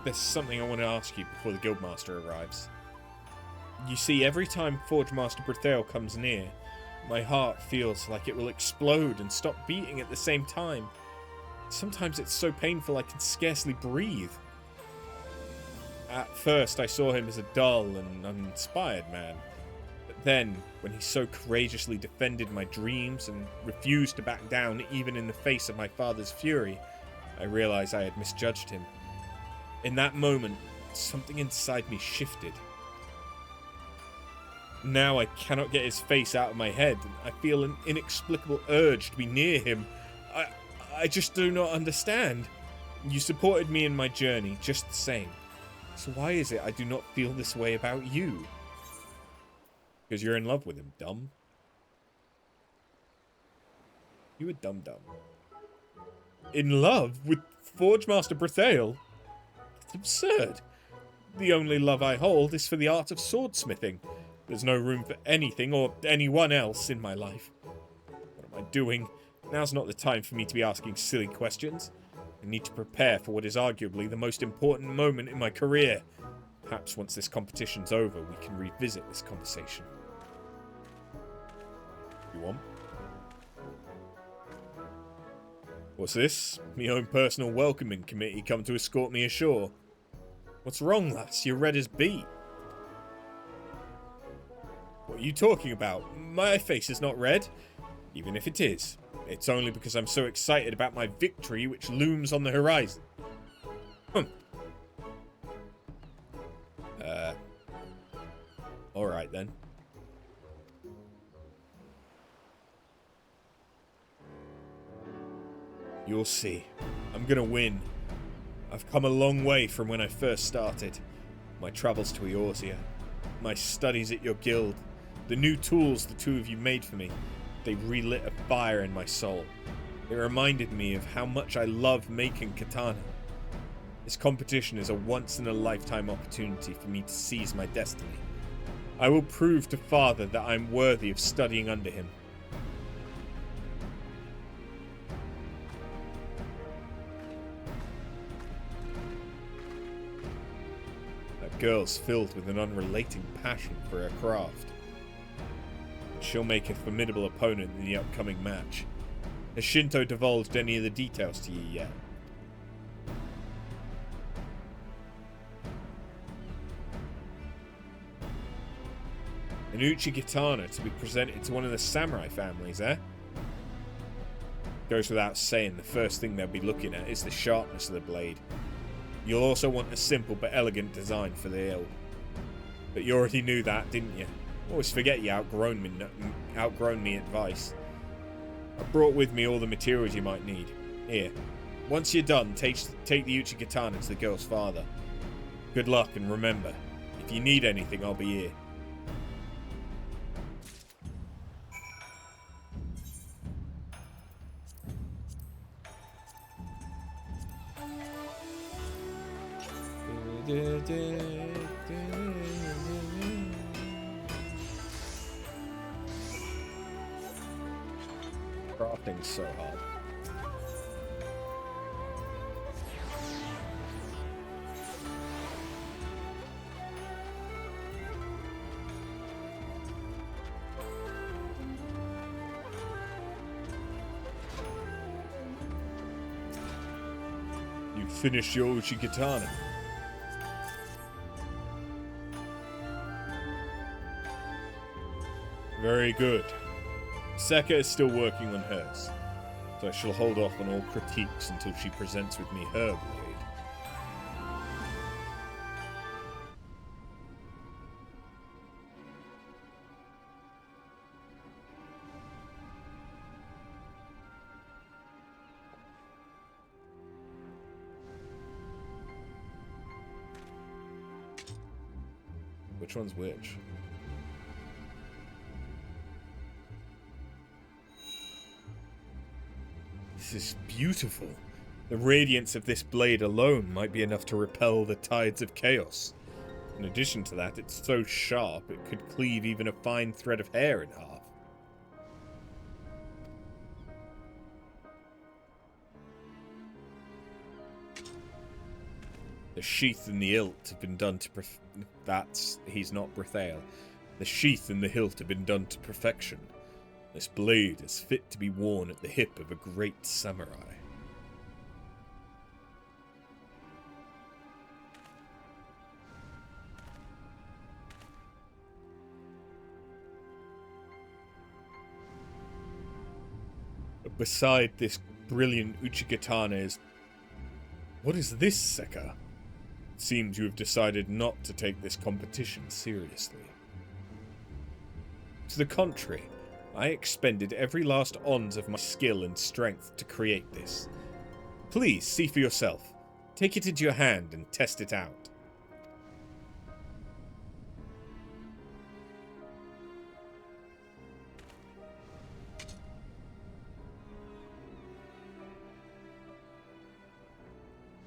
There's something I want to ask you before the Guildmaster arrives. You see, every time Forgemaster Brethail comes near, my heart feels like it will explode and stop beating at the same time. Sometimes it's so painful I can scarcely breathe. At first, I saw him as a dull and uninspired man. But then, when he so courageously defended my dreams and refused to back down even in the face of my father's fury, I realized I had misjudged him. In that moment, something inside me shifted. Now I cannot get his face out of my head. I feel an inexplicable urge to be near him. I just do not understand. You supported me in my journey, just the same. So why is it I do not feel this way about you? Because you're in love with him, dumb. You a dum-dum. In love with Forgemaster Brethail? It's absurd. The only love I hold is for the art of swordsmithing. There's no room for anything or anyone else in my life. What am I doing? Now's not the time for me to be asking silly questions. I need to prepare for what is arguably the most important moment in my career. Perhaps once this competition's over, we can revisit this conversation. You want? What's this? My own personal welcoming committee come to escort me ashore. What's wrong, lass? You're red as beet. What are you talking about? My face is not red. Even if it is, it's only because I'm so excited about my victory which looms on the horizon. Alright then. You'll see. I'm gonna win. I've come a long way from when I first started. My travels to Eorzea, my studies at your guild, the new tools the two of you made for me, they relit a fire in my soul. It reminded me of how much I love making katana. This competition is a once-in-a-lifetime opportunity for me to seize my destiny. I will prove to Father that I'm worthy of studying under him. That girl's filled with an unrelating passion for her craft. She'll make a formidable opponent in the upcoming match. Has Shinto divulged any of the details to you yet? An Uchi katana to be presented to one of the samurai families, eh? Goes without saying, the first thing they'll be looking at is the sharpness of the blade. You'll also want a simple but elegant design for the hilt. But you already knew that, didn't you? Always forget you outgrown me advice. I brought with me all the materials you might need. Here, once you're done, take the Uchi katana to the girl's father. Good luck, and remember, if you need anything, I'll be here. Crafting's so hard. You finished your Uchi katana. Very good. Seka is still working on hers, so I shall hold off on all critiques until she presents with me her blade. Which one's which? This is beautiful. The radiance of this blade alone might be enough to repel the tides of chaos. In addition to that, it's so sharp it could cleave even a fine thread of hair in half. The sheath and the hilt have been done to he's not Brithael. The sheath and the hilt have been done to perfection. This blade is fit to be worn at the hip of a great samurai. Beside this brilliant Uchigatana is... What is this, Sekka? It seems you have decided not to take this competition seriously. To the contrary, I expended every last ounce of my skill and strength to create this. Please, see for yourself. Take it into your hand and test it out.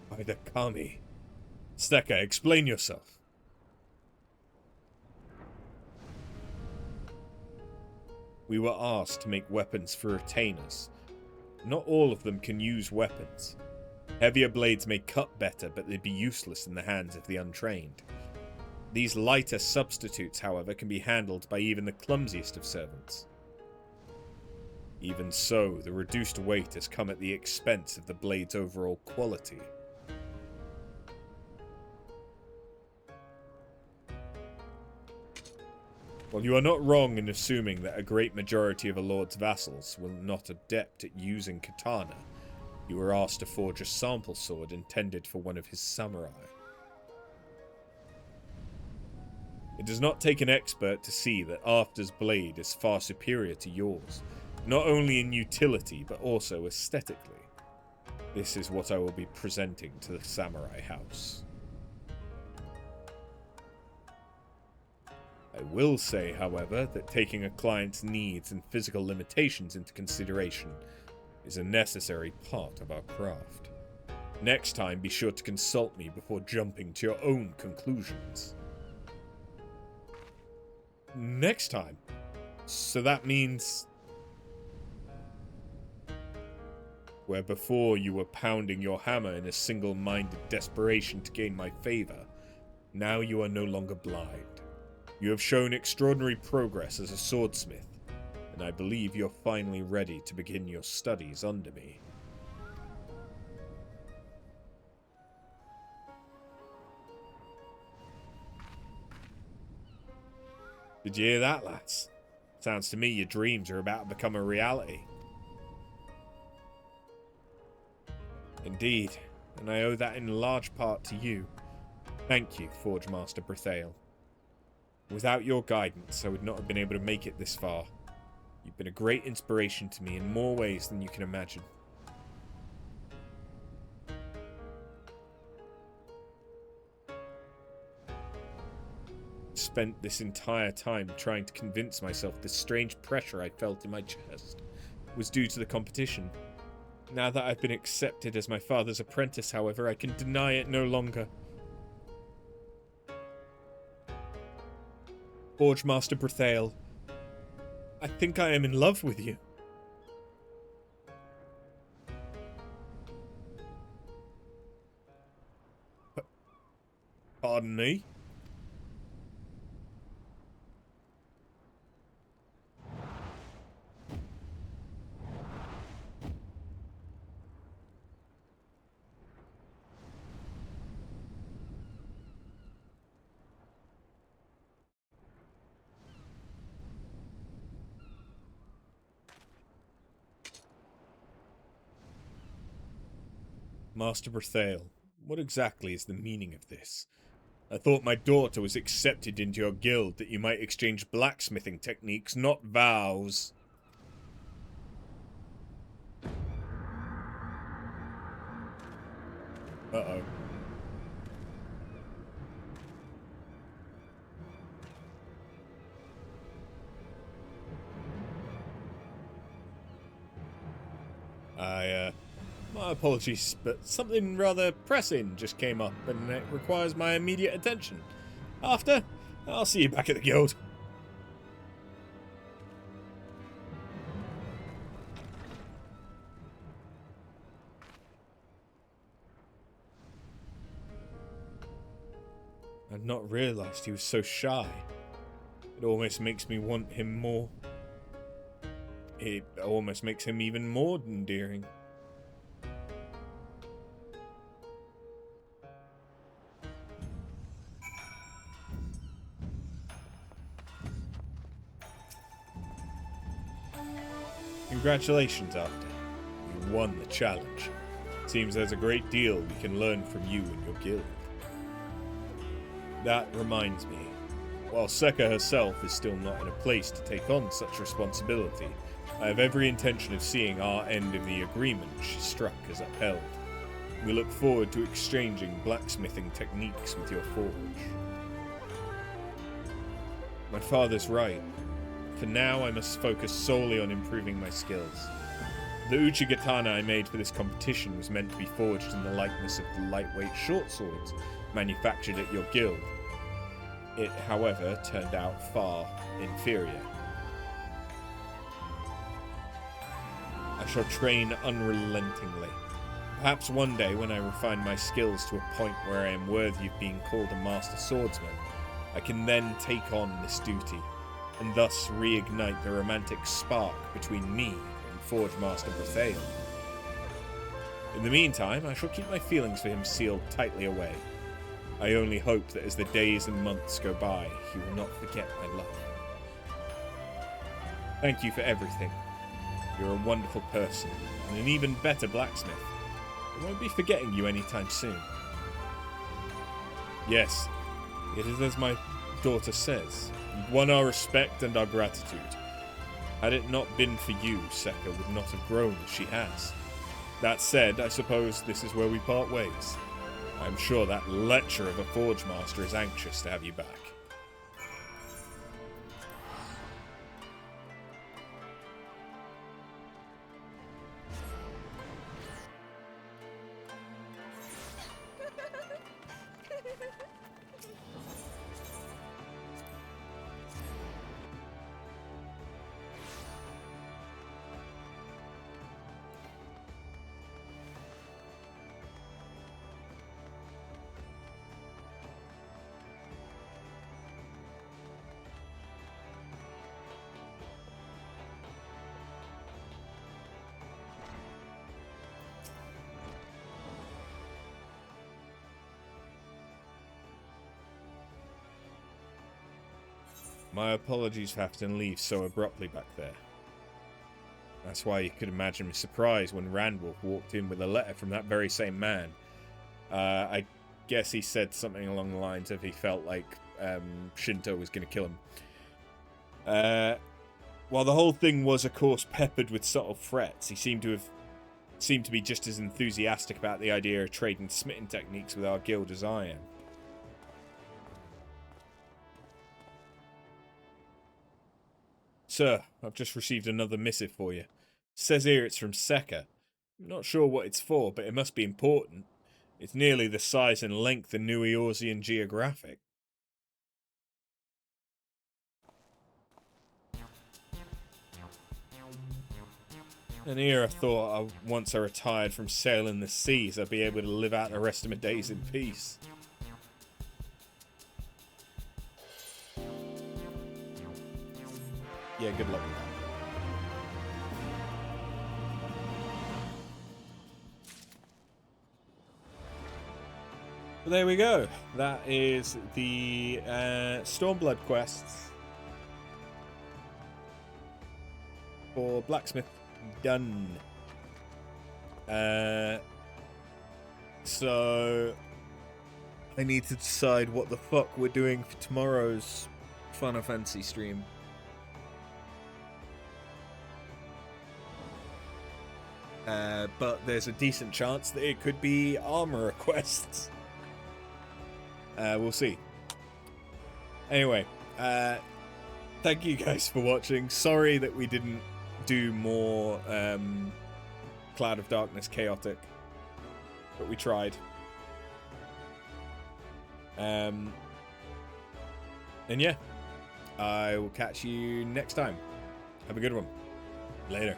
By the Kami. Sekka, explain yourself. We were asked to make weapons for retainers. Not all of them can use weapons. Heavier blades may cut better, but they'd be useless in the hands of the untrained. These lighter substitutes, however, can be handled by even the clumsiest of servants. Even so, the reduced weight has come at the expense of the blade's overall quality. While you are not wrong in assuming that a great majority of a lord's vassals were not adept at using katana, you were asked to forge a sample sword intended for one of his samurai. It does not take an expert to see that After's blade is far superior to yours, not only in utility but also aesthetically. This is what I will be presenting to the samurai house. I will say, however, that taking a client's needs and physical limitations into consideration is a necessary part of our craft. Next time, be sure to consult me before jumping to your own conclusions. Next time? So that means... Where before you were pounding your hammer in a single-minded desperation to gain my favor, now you are no longer blind. You have shown extraordinary progress as a swordsmith, and I believe you're finally ready to begin your studies under me. Did you hear that, lads? Sounds to me your dreams are about to become a reality. Indeed, and I owe that in large part to you. Thank you, Forge Master Brithael. Without your guidance, I would not have been able to make it this far. You've been a great inspiration to me in more ways than you can imagine. Spent this entire time trying to convince myself the strange pressure I felt in my chest was due to the competition. Now that I've been accepted as my father's apprentice, however, I can deny it no longer. Forge Master Brithael, I think I am in love with you. Pardon me? Master Brithael, what exactly is the meaning of this? I thought my daughter was accepted into your guild that you might exchange blacksmithing techniques, not vows. Uh-oh. My apologies, but something rather pressing just came up and it requires my immediate attention. After, I'll see you back at the guild. not realized he was so shy. It almost makes me want him more. It almost makes him even more endearing. Congratulations, After. You won the challenge. Seems there's a great deal we can learn from you and your guild. That reminds me, while Seka herself is still not in a place to take on such responsibility, I have every intention of seeing our end of the agreement she struck as upheld. We look forward to exchanging blacksmithing techniques with your forge. My father's right. For now, I must focus solely on improving my skills. The Uchigatana I made for this competition was meant to be forged in the likeness of the lightweight short swords manufactured at your guild. It, however, turned out far inferior. I shall train unrelentingly. Perhaps one day, when I refine my skills to a point where I am worthy of being called a master swordsman, I can then take on this duty, and thus reignite the romantic spark between me and Forge Master Bethel. In the meantime, I shall keep my feelings for him sealed tightly away. I only hope that as the days and months go by, he will not forget my love. Thank you for everything. You're a wonderful person, and an even better blacksmith. I won't be forgetting you anytime soon. Yes, it is as my daughter says. You've won our respect and our gratitude. Had it not been for you, Seka would not have grown as she has. That said, I suppose this is where we part ways. I'm sure that lecher of a Forge Master is anxious to have you back. My apologies for having to leave so abruptly back there. That's why you could imagine my surprise when Randwolf walked in with a letter from that very same man. I guess he said something along the lines of he felt like Shinto was going to kill him. While the whole thing was, of course, peppered with subtle threats, he seemed to be just as enthusiastic about the idea of trading smitten techniques with our guild as I am. Sir, I've just received another missive for you. Says here it's from Seka. I'm not sure what it's for, but it must be important. It's nearly the size and length of New Eorzean Geographic. And here I thought once I retired from sailing the seas, I'd be able to live out the rest of my days in peace. Yeah, good luck with that. Well, there we go. That is the Stormblood quests for Blacksmith done. So I need to decide what the fuck we're doing for tomorrow's Final Fantasy stream. But there's a decent chance that it could be armor quests. We'll see. Anyway, thank you guys for watching. Sorry that we didn't do more Cloud of Darkness Chaotic, but we tried. And yeah, I will catch you next time. Have a good one. Later.